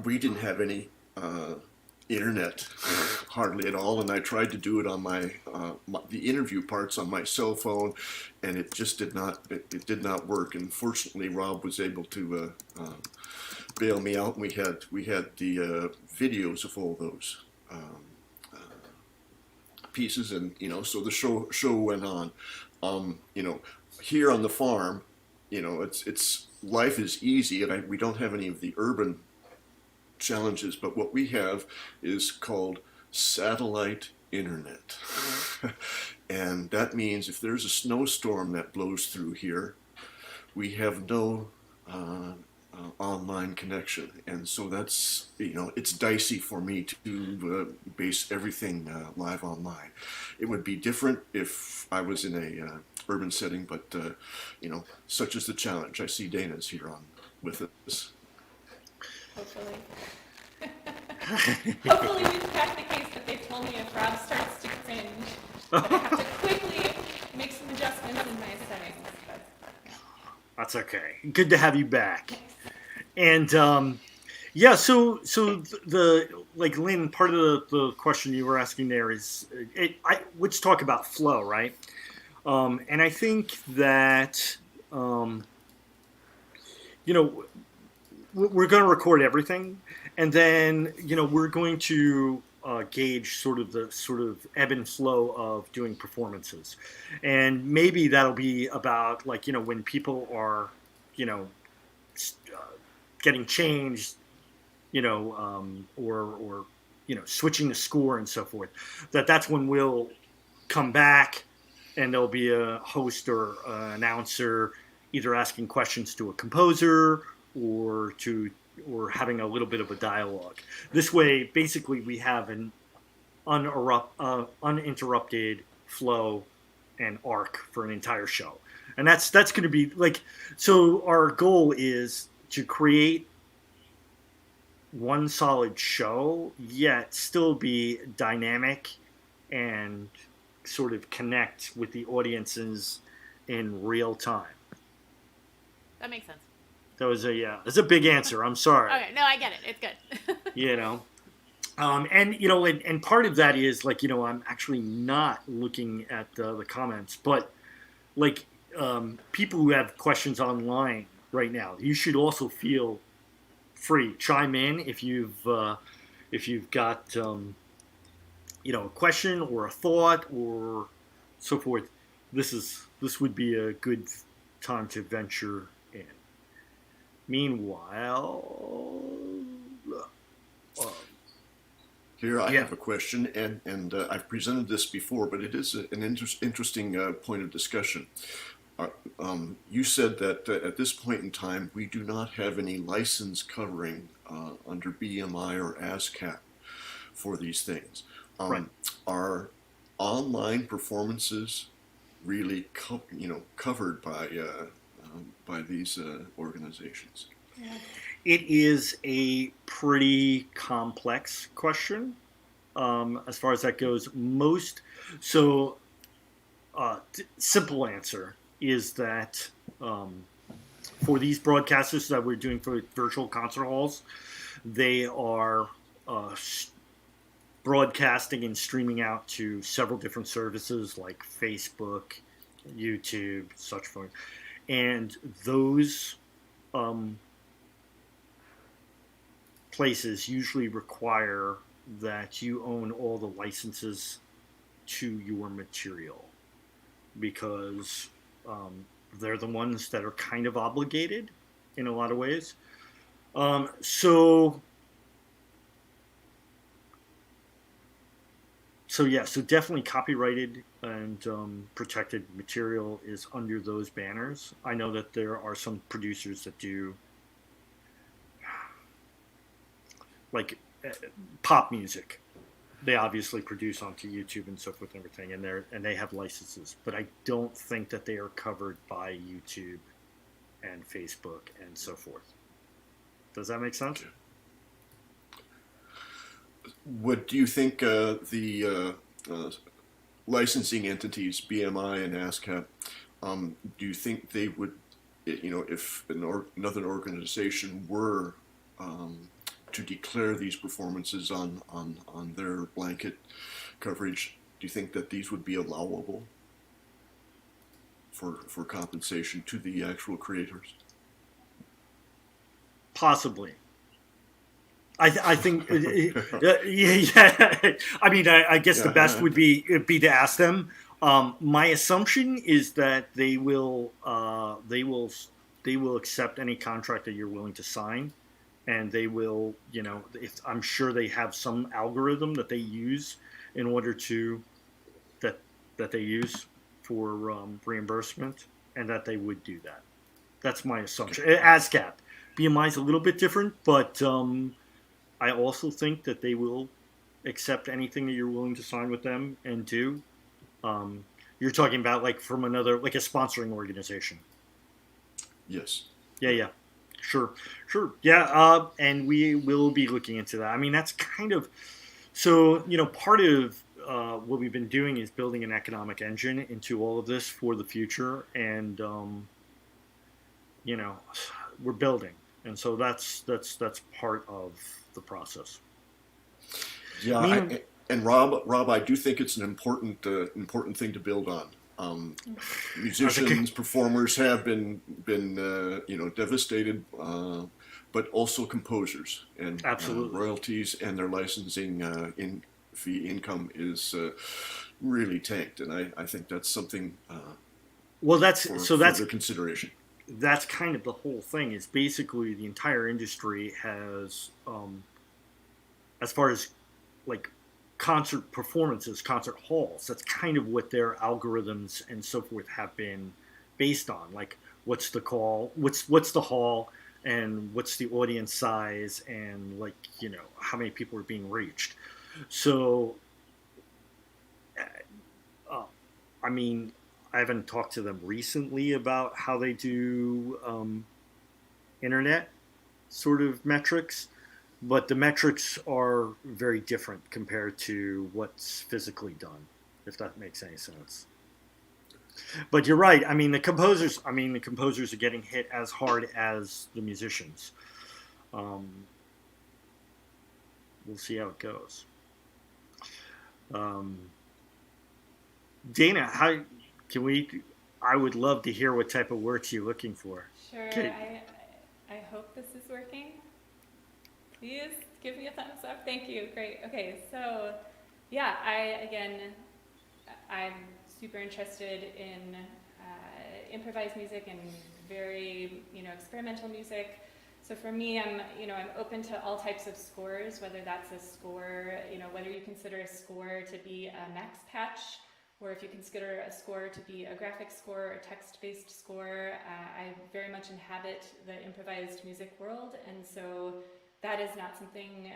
we didn't have any internet hardly at all, and I tried to do it on the interview parts on my cell phone, and it just did not work. And fortunately Rob was able to bail me out, and we had the videos of all those pieces, and so the show went on. Here on the farm, it's life is easy, and we don't have any of the urban challenges, but what we have is called satellite internet. And that means if there's a snowstorm that blows through here, we have no online connection, and so that's it's dicey for me to base everything live online. It would be different if I was in a urban setting, but such is the challenge. I see Dana's here on with us. Hopefully. Hopefully we've cracked the case that they've told me if Rob starts to cringe, that I have to quickly make some adjustments in my settings. That's okay. Good to have you back. And so the Lynn, part of the question you were asking there is, let's talk about flow, right? And I think that we're going to record everything, and then we're going to gauge sort of ebb and flow of doing performances, and maybe that'll be about when people are getting changed, or switching the score and so forth. That's when we'll come back, and there'll be a host or an announcer either asking questions to a composer or having a little bit of a dialogue. This way, basically, we have an uninterrupted flow and arc for an entire show. And that's going to be so our goal is to create one solid show, yet still be dynamic and sort of connect with the audiences in real time. That makes sense. That was it's a big answer. I'm sorry. Okay, no, I get it. It's good. You know, and part of that is like, I'm actually not looking at the comments, but like people who have questions online right now, you should also feel free. Chime in if you've got a question or a thought or so forth. This would be a good time to venture in. Meanwhile, here I have a question, and I've presented this before, but it is an interesting point of discussion. You said that at this point in time, we do not have any license covering under BMI or ASCAP for these things. Right. Are online performances really covered by these organizations? it is a pretty complex question as far as that goes. Simple answer is that for these broadcasters that we're doing for virtual concert halls, they are broadcasting and streaming out to several different services like Facebook, YouTube, such forth. And those places usually require that you own all the licenses to your material, because they're the ones that are kind of obligated in a lot of ways. So definitely copyrighted and protected material is under those banners. I know that there are some producers that do like pop music. They obviously produce onto YouTube and so forth and everything, and they have licenses. But I don't think that they are covered by YouTube and Facebook and so forth. Does that make sense? What do you think the licensing entities, BMI and ASCAP, do you think they would, if another organization were to declare these performances on their blanket coverage, do you think that these would be allowable for compensation to the actual creators? Possibly. I think, yeah. I mean, I guess the best would be to ask them. My assumption is that they will accept any contract that you're willing to sign, and they will, I'm sure they have some algorithm that they use in order to that they use for reimbursement, and that they would do that. That's my assumption. ASCAP, BMI is a little bit different, but I also think that they will accept anything that you're willing to sign with them and do. You're talking about like from another, like a sponsoring organization. Yes. Yeah. Sure. Yeah. And we will be looking into that. I mean, that's kind of, so, part of what we've been doing is building an economic engine into all of this for the future. And, we're building. And so that's part of the process. Yeah, and Rob, I do think it's an important thing to build on. Musicians, performers have been devastated, but also composers, and royalties and their licensing fee income is really tanked, and I think that's something. That's further consideration. That's kind of the whole thing, is basically the entire industry has, as far as like concert performances, concert halls, that's kind of what their algorithms and so forth have been based on. Like, what's the call, what's the hall, and what's the audience size, and like, how many people are being reached. So, I mean, I haven't talked to them recently about how they do internet sort of metrics, but the metrics are very different compared to what's physically done, if that makes any sense. But you're right. I mean, the composers. Are getting hit as hard as the musicians. Um, we'll see how it goes. Um, Dana, how can we? I would love to hear what type of works you're looking for. Sure. Okay. I hope this is working. Please give me a thumbs up. Thank you. Great. Okay. So, yeah, I'm super interested in improvised music and very, experimental music. So for me, I'm open to all types of scores, whether that's a score, whether you consider a score to be a max patch, or if you consider a score to be a graphic score or text-based score. I very much inhabit the improvised music world, and so that is not something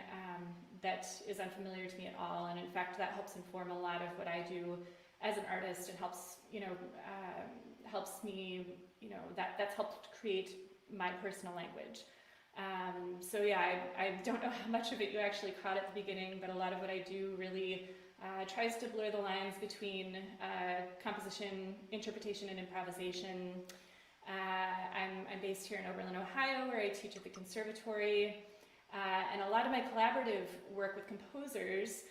that is unfamiliar to me at all. And in fact, that helps inform a lot of what I do as an artist, and helps me, that's helped create my personal language. So yeah, I don't know how much of it you actually caught at the beginning, but a lot of what I do really tries to blur the lines between composition, interpretation, and improvisation. I'm based here in Oberlin, Ohio, where I teach at the conservatory, and a lot of my collaborative work with composers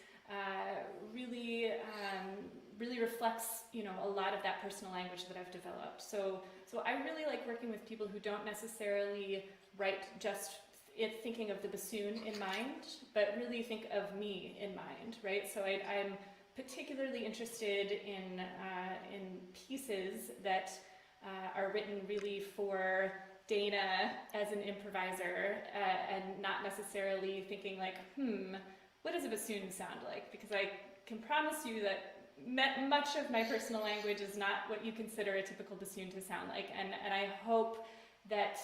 really reflects, a lot of that personal language that I've developed. So I really like working with people who don't necessarily write just thinking of the bassoon in mind, but really think of me in mind, right? So I'm particularly interested in pieces that are written really for Dana as an improviser, and not necessarily thinking like, what does a bassoon sound like? Because I can promise you that much of my personal language is not what you consider a typical bassoon to sound like, and I hope that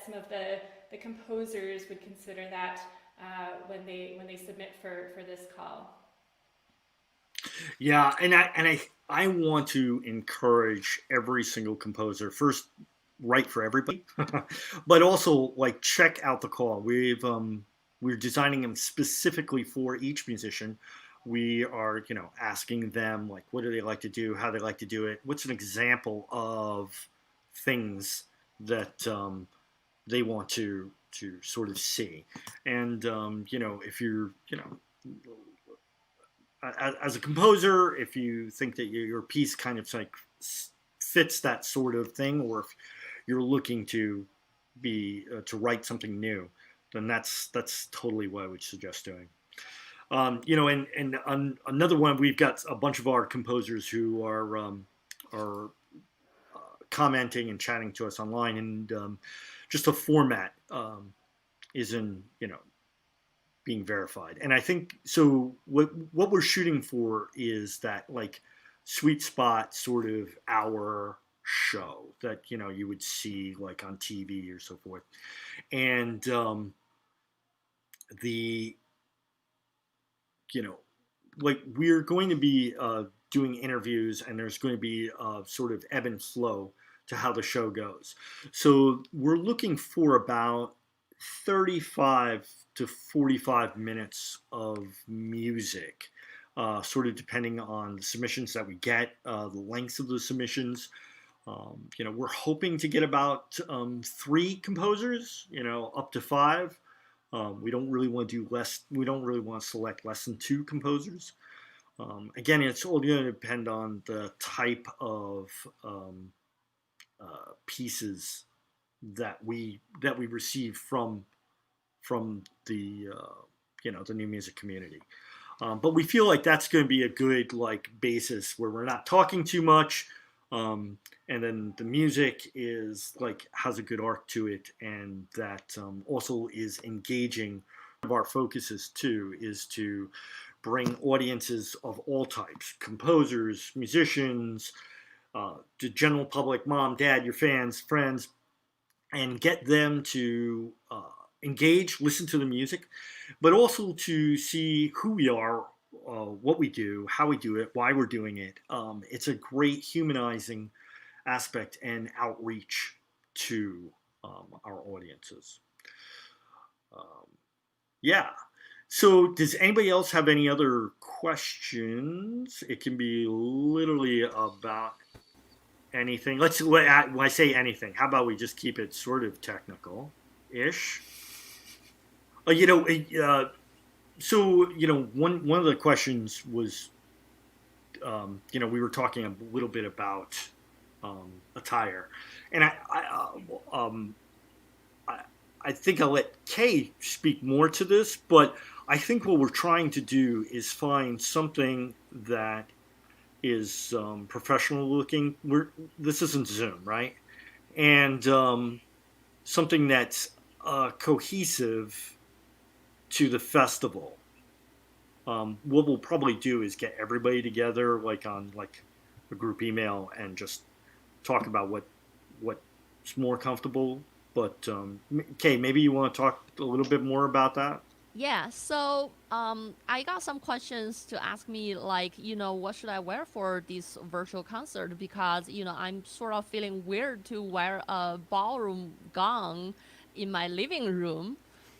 some of the composers would consider that when they submit for this call. Yeah, and I want to encourage every single composer, first, write for everybody, but also like check out the call. We're designing them specifically for each musician. We are, asking them like, what do they like to do, how they like to do it, what's an example of things that they want to sort of see, and if you're, as a composer, if you think that your piece kind of like fits that sort of thing, or if you're looking to to write something new, then that's totally what I would suggest doing. Another one, we've got a bunch of our composers who are commenting and chatting to us online, and just the format isn't, being verified. And I think so. What we're shooting for is that like sweet spot sort of hour show that you would see like on TV or so forth, and like we're going to be doing interviews, and there's going to be sort of ebb and flow to how the show goes. So we're looking for about 35 to 45 minutes of music, sort of depending on the submissions that we get, the lengths of the submissions. We're hoping to get about 3 composers, up to 5. We don't really want to do less. We don't really want to select less than 2 composers. Again, it's all going to depend on the type of pieces that we receive from the the new music community. But we feel like that's going to be a good like basis where we're not talking too much, and then the music is like has a good arc to it, and that also is engaging. One of our focuses too is to bring audiences of all types, composers, musicians, the general public, mom, dad, your fans, friends, and get them to engage, listen to the music, but also to see who we are, what we do, how we do it, why we're doing it. It's a great humanizing aspect and outreach to our audiences. Yeah. So does anybody else have any other questions? It can be literally about anything. When I say anything, how about we just keep it sort of technical-ish? So one of the questions was, we were talking a little bit about attire, and I think I'll let Kay speak more to this, but I think what we're trying to do is find something that is professional looking. This isn't Zoom, right? And something that's cohesive to the festival. What we'll probably do is get everybody together, like on like a group email, and just talk about what's more comfortable. But Kay, maybe you want to talk a little bit more about that? Yeah, so I got some questions to ask me, like, what should I wear for this virtual concert? Because, I'm sort of feeling weird to wear a ballroom gown in my living room.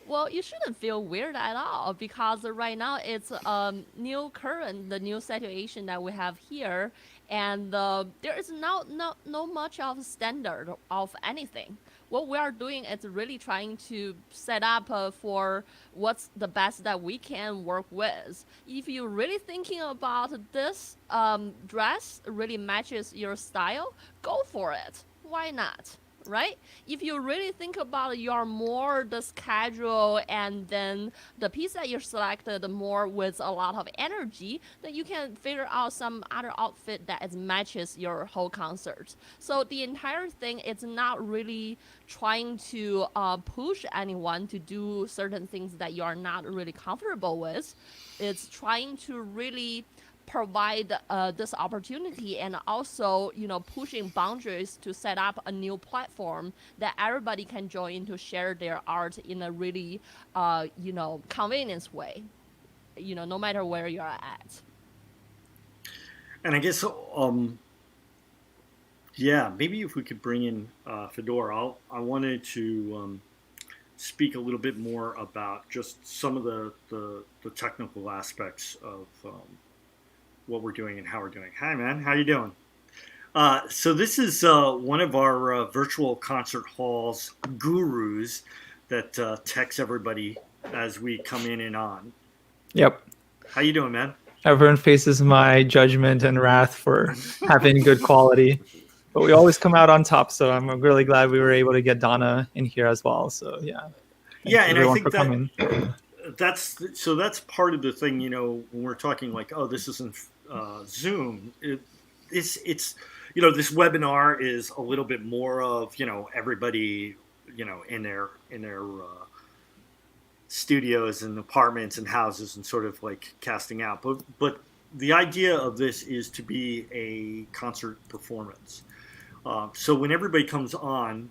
Well, you shouldn't feel weird at all, because right now it's the new situation that we have here, and there is no much of standard of anything. What we are doing is really trying to set up for what's the best that we can work with. If you're really thinking about this dress really matches your style, go for it. Why not? Right? If you really think about it, you are more this casual, and then the piece that you selected more with a lot of energy, then you can figure out some other outfit that matches your whole concert. So the entire thing is not really trying to push anyone to do certain things that you are not really comfortable with. It's trying to really provide this opportunity, and also pushing boundaries to set up a new platform that everybody can join to share their art in a really convenience way, no matter where you're at. And I guess maybe if we could bring in Fedor, I wanted to speak a little bit more about just some of the technical aspects of what we're doing and how we're doing. Hi, man. How you doing? So this is one of our virtual concert halls gurus that texts everybody as we come in and on. Yep. How you doing, man? Everyone faces my judgment and wrath for having good quality, but we always come out on top. So I'm really glad we were able to get Donna in here as well. So yeah. And I think that's part of the thing. When we're talking like, oh, this isn't Zoom. It's this webinar is a little bit more of everybody in their studios and apartments and houses and sort of like casting out. But the idea of this is to be a concert performance. So when everybody comes on,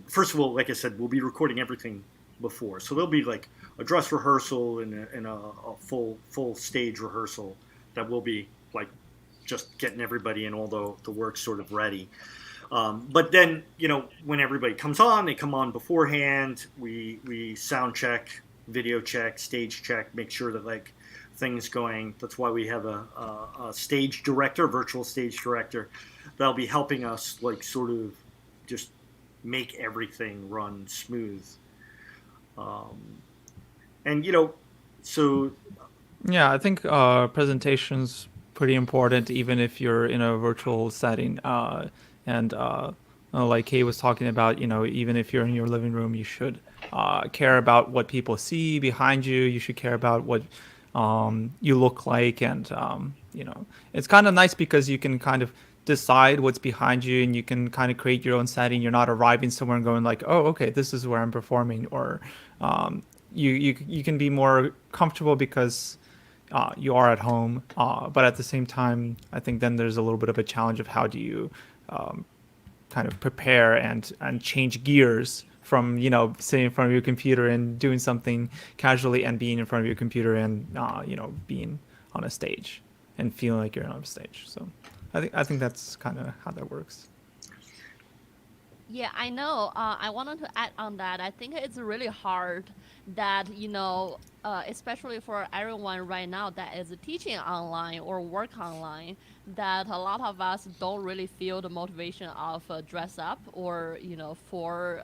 first of all, like I said, we'll be recording everything before. So there'll be like a dress rehearsal and a full stage rehearsal that will be like just getting everybody and all the work sort of ready. But then, when everybody comes on, they come on beforehand. We sound check, video check, stage check, make sure that like things going. That's why we have a stage director, virtual stage director, that'll be helping us like sort of just make everything run smooth. So yeah, I think presentation's pretty important, even if you're in a virtual setting. Like Kay was talking about, even if you're in your living room, you should care about what people see behind you. You should care about what you look like, and it's kind of nice because you can kind of decide what's behind you, and you can kind of create your own setting. You're not arriving somewhere and going like, oh, okay, this is where I'm performing, or you can be more comfortable because you are at home. But at the same time, I think then there's a little bit of a challenge of how do you kind of prepare and change gears from sitting in front of your computer and doing something casually, and being in front of your computer and being on a stage and feeling like you're on a stage. So I think that's kind of how that works. Yeah, I know. I wanted to add on that. I think it's really hard that, especially for everyone right now that is teaching online or work online, that a lot of us don't really feel the motivation of dress up or, for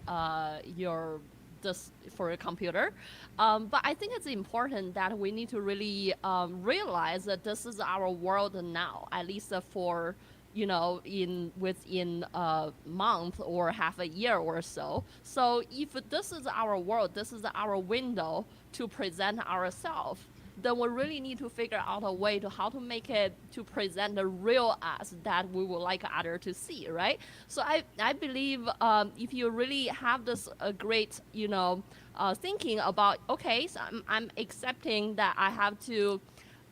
this for a computer. But I think it's important that we need to really realize that this is our world now, at least for in within a month or half a year or so. So if this is our world, this is our window to present ourselves, then we really need to figure out a way to how to make it to present the real us that we would like other to see, right? So I believe if you really have this great thinking about, okay, so I'm accepting that I have to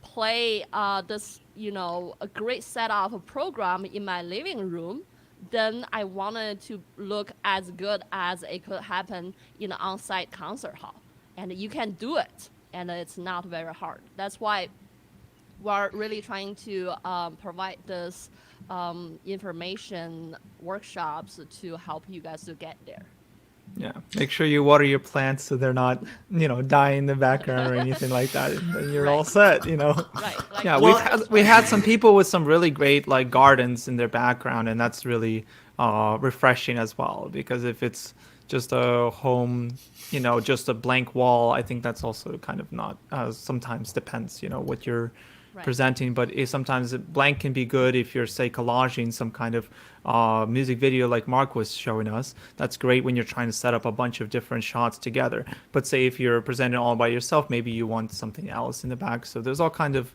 play this, a great set of a program in my living room, then I wanted to look as good as it could happen in an on-site concert hall. And you can do it, and it's not very hard. That's why we're really trying to provide this information workshops to help you guys to get there. Yeah, make sure you water your plants so they're not, dying in the background or anything like that. And you're all set, Right. Like, Yeah, we had some people with some really great like gardens in their background, and that's really refreshing as well. Because if it's just a home, just a blank wall, I think that's also kind of not. Sometimes depends, what you're Right. presenting, but sometimes blank can be good if you're, say, collaging some kind of music video like Mark was showing us. That's great when you're trying to set up a bunch of different shots together. But say if you're presenting all by yourself, maybe you want something else in the back. So there's all kind of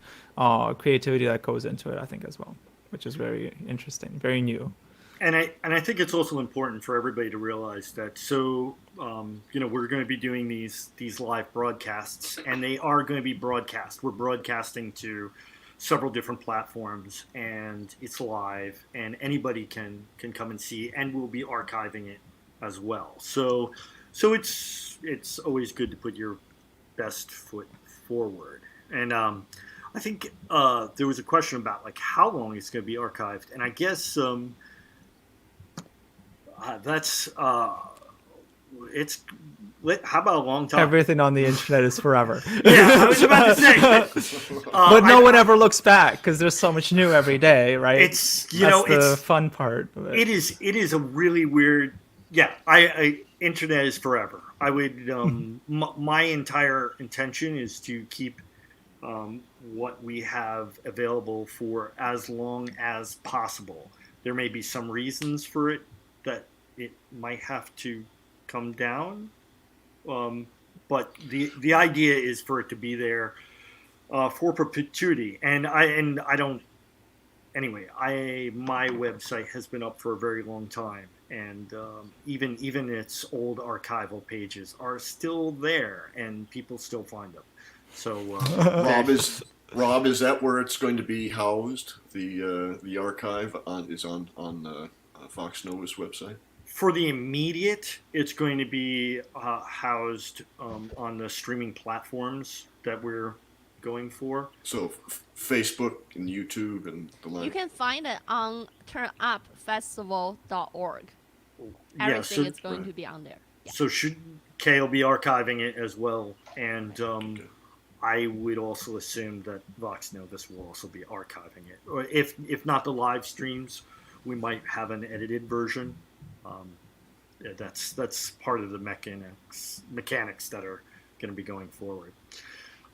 creativity that goes into it, I think, as well, which is very interesting, very new. And I think it's also important for everybody to realize that. So we're going to be doing these live broadcasts, and they are going to be broadcast. We're broadcasting to several different platforms, and it's live, and anybody can come and see, and we'll be archiving it as well. So it's always good to put your best foot forward. And I think there was a question about like how long it's going to be archived, and I guess. That's it's. How about a long time? Everything on the internet is forever. Yeah, I was about to say. But no one ever looks back because there's so much new every day, right? It's That's the it's fun part of it. It is a really weird. Yeah, I internet is forever. I would my entire intention is to keep what we have available for as long as possible. There may be some reasons for it that it might have to come down, but the idea is for it to be there for perpetuity. And I don't. Anyway, my website has been up for a very long time, and even its old archival pages are still there, and people still find them. So Rob, is that where it's going to be housed? The archive is on Vox Nova's website? For the immediate, it's going to be housed on the streaming platforms that we're going for. So Facebook and YouTube and the like. You can find it on turnupfestival.org. Yeah, Everything is going to be on there. Yeah. So Kay will be archiving it as well, and I would also assume that Vox Novus will also be archiving it. Or if not the live streams, we might have an edited version. That's part of the mechanics that are going to be going forward.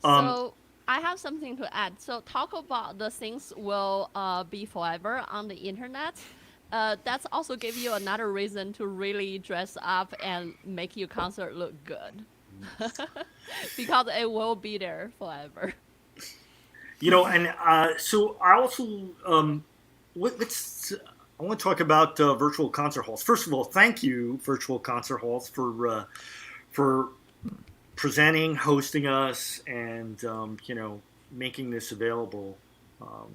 So I have something to add. So talk about the things will be forever on the internet. That's also give you another reason to really dress up and make your concert look good. Because it will be there forever. And so I also I want to talk about virtual concert halls. First of all, thank you, Virtual Concert Halls, for presenting, hosting us, and making this available on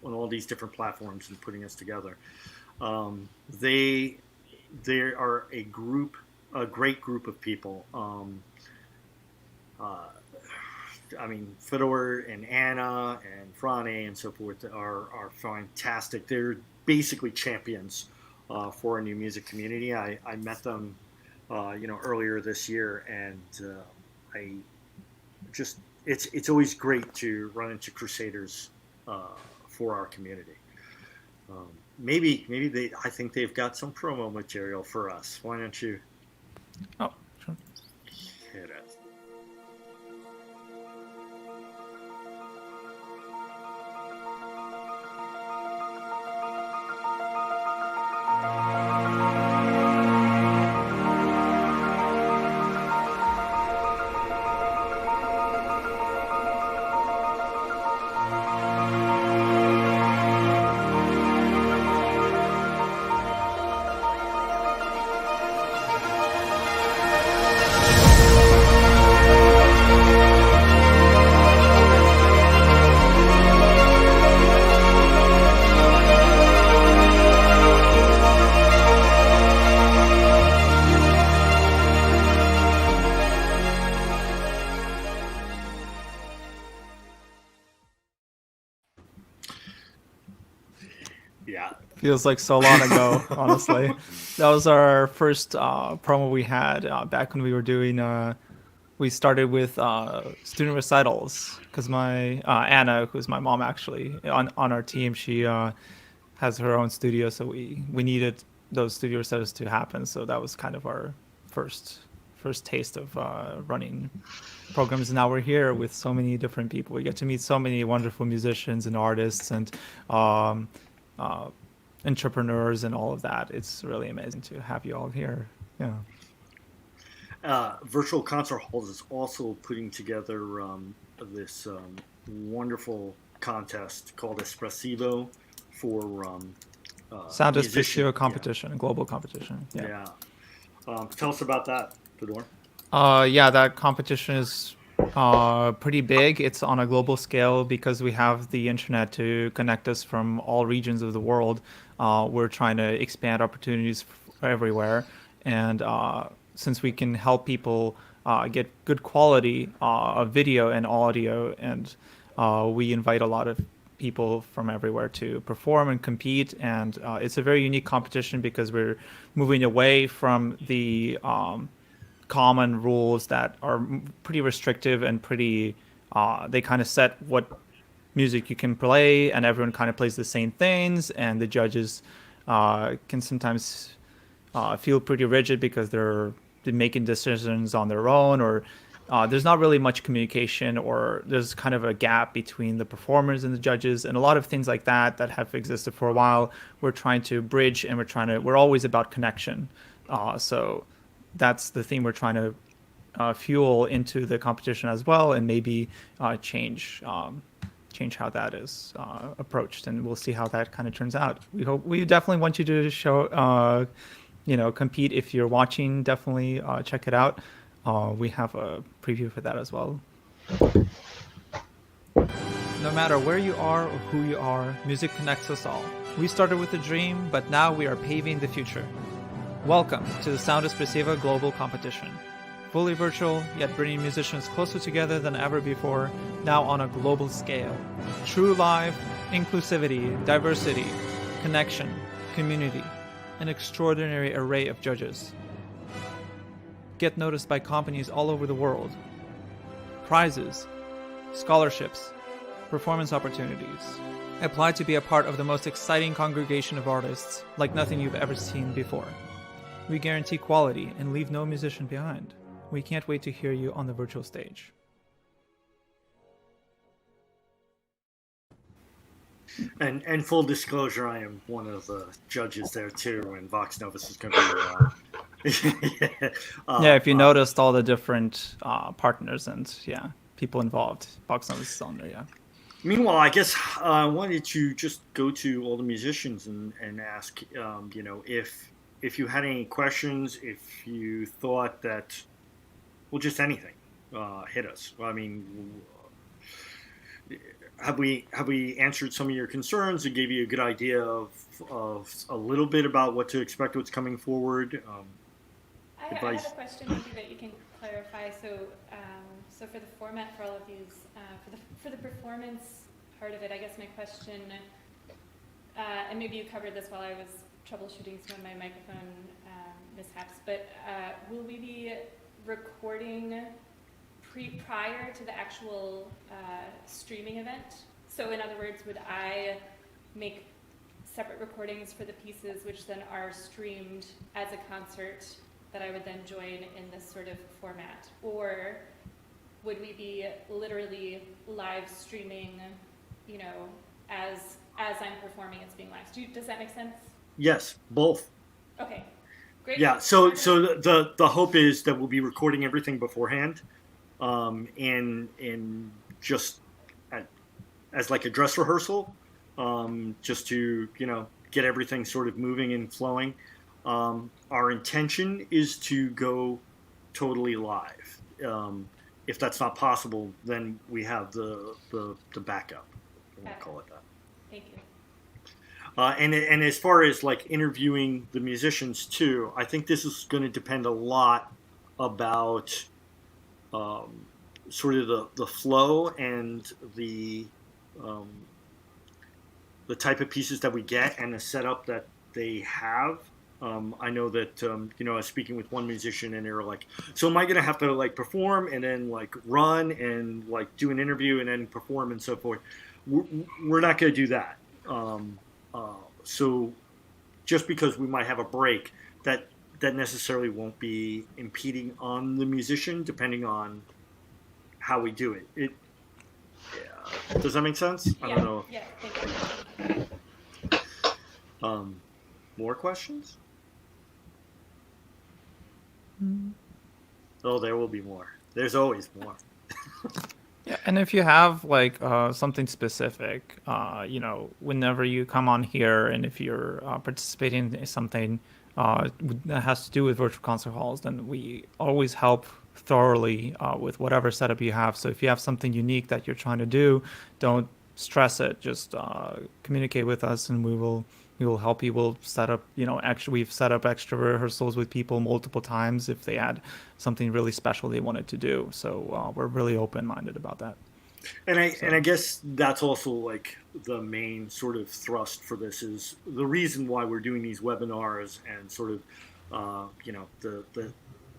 all these different platforms and putting us together. They are a great group of people. Fedor and Anna and Frane and so forth are fantastic. They're basically champions for our new music community. I met them, earlier this year, and I just it's always great to run into Crusaders for our community. Maybe I think they've got some promo material for us. Why don't you Oh, sure. hit it? Yeah. Feels like so long ago, honestly. That was our first promo we had back when we were doing. We started with student recitals because my Anna, who's my mom actually on our team, she has her own studio, so we needed those studio recitals to happen. So that was kind of our first taste of running programs. Now we're here with so many different people. We get to meet so many wonderful musicians and artists and entrepreneurs and all of that. It's really amazing to have you all here. Yeah. Virtual Concert Halls is also putting together this wonderful contest called Espressivo for Sound musician- Espressivo competition, a global competition. Yeah. Tell us about that, Fedor. Yeah, that competition is pretty big. It's on a global scale because we have the internet to connect us from all regions of the world. We're trying to expand opportunities everywhere. And since we can help people get good quality of video and audio, and we invite a lot of people from everywhere to perform and compete. And it's a very unique competition because we're moving away from the common rules that are pretty restrictive and pretty they kind of set what music you can play, and everyone kind of plays the same things, and the judges can sometimes feel pretty rigid because they're making decisions on their own, or there's not really much communication, or there's kind of a gap between the performers and the judges, and a lot of things like that have existed for a while. We're trying to bridge, and we're always about connection. So that's the theme we're trying to fuel into the competition as well, and maybe change how that is approached, and we'll see how that kind of turns out. We definitely want you to show compete. If you're watching, definitely check it out. We have a preview for that as well. No matter where you are or who you are, music connects us all. We started with a dream, but now we are paving the future. Welcome to the Sound Espressivo Global Competition. Fully virtual, yet bringing musicians closer together than ever before, now on a global scale. True live, inclusivity, diversity, connection, community, an extraordinary array of judges. Get noticed by companies all over the world. Prizes, scholarships, performance opportunities. Apply to be a part of the most exciting congregation of artists like nothing you've ever seen before. We guarantee quality and leave no musician behind. We can't wait to hear you on the virtual stage. And full disclosure, I am one of the judges there too, and Vox Novus is going to be. If you noticed all the different partners and people involved, Vox Novus is on there. Yeah. Meanwhile, I guess I wanted to just go to all the musicians and ask, if you had any questions, if you thought that, well, just anything, hit us. I mean, have we answered some of your concerns and gave you a good idea of a little bit about what to expect, what's coming forward? I have a question maybe that you can clarify. So for the format for all of these, for the performance part of it, I guess my question, and maybe you covered this while I was troubleshooting some of my microphone mishaps, but will we be recording prior to the actual streaming event? So in other words, would I make separate recordings for the pieces which then are streamed as a concert that I would then join in this sort of format? Or would we be literally live streaming, you know, as I'm performing, it's being live? Does that make sense? Yes, both. Okay, great. Yeah. So the hope is that we'll be recording everything beforehand, and just as like a dress rehearsal, just to, you know, get everything sort of moving and flowing. Our intention is to go totally live. If that's not possible, then we have the backup. We'll call it that. Thank you. And as far as like interviewing the musicians too, I think this is going to depend a lot about sort of the flow and the type of pieces that we get and the setup that they have. I know that, you know, I was speaking with one musician and they were like, so am I going to have to like perform and then like run and like do an interview and then perform and so forth? We're not going to do that. So just because we might have a break, that necessarily won't be impeding on the musician, depending on how we do it. Yeah. Does that make sense? I don't know. Yeah, thank you. More questions? Oh, there will be more. There's always more. Yeah, and if you have like something specific, you know, whenever you come on here, and if you're participating in something that has to do with virtual concert halls, then we always help thoroughly with whatever setup you have. So if you have something unique that you're trying to do, don't stress it. Just communicate with us, and we will help you. We'll set up, you know, we've set up extra rehearsals with people multiple times if they had something really special they wanted to do. So we're really open-minded about that. And I guess that's also like the main sort of thrust for this is the reason why we're doing these webinars and sort of, you know,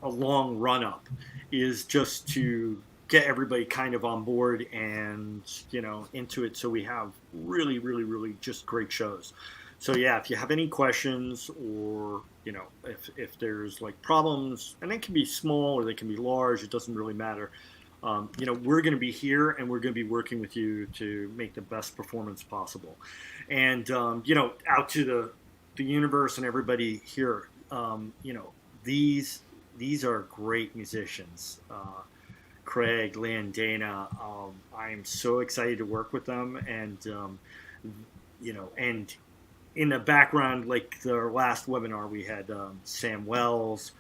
a long run up is just to get everybody kind of on board and, you know, into it. So we have really, really, really just great shows. So yeah, if you have any questions or, you know, if there's like problems, and they can be small or they can be large, it doesn't really matter. You know, we're going to be here and we're going to be working with you to make the best performance possible. And, you know, out to the universe and everybody here, you know, these are great musicians. Craig, Lynn, Dana, I'm so excited to work with them. And, you know, and in the background, like our last webinar, we had Sam Wells,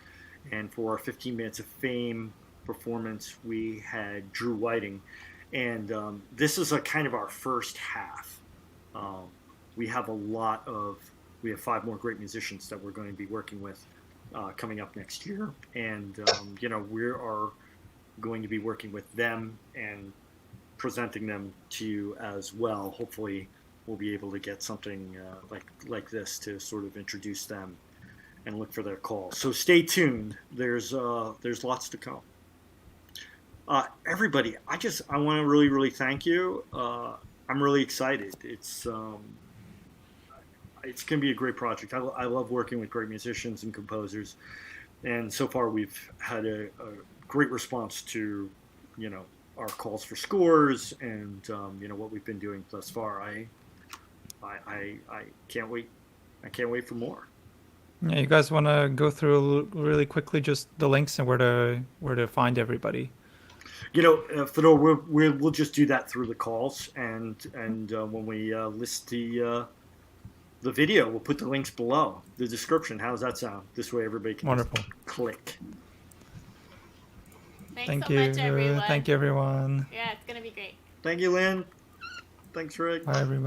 and for our 15 Minutes of Fame performance, we had Drew Whiting. And this is a kind of our first half. We have 5 more great musicians that we're going to be working with coming up next year. And, you know, we are going to be working with them and presenting them to you as well. Hopefully we'll be able to get something like this to sort of introduce them and look for their calls. So stay tuned. There's lots to come. Everybody, I want to really, really thank you. I'm really excited. It's going to be a great project. I love working with great musicians and composers, and so far we've had a great response to, you know, our calls for scores and you know, what we've been doing thus far. I can't wait. I can't wait for more. Yeah, you guys want to go through really quickly just the links and where to find everybody? You know, Fedor, we'll just do that through the calls, and when we list the video, we'll put the links below the description. How does that sound? This way, everybody can Wonderful. Just click. Thanks so much, everyone. Thank you, everyone. Yeah, it's gonna be great. Thank you, Lynn. Thanks, Rick. Bye, everybody.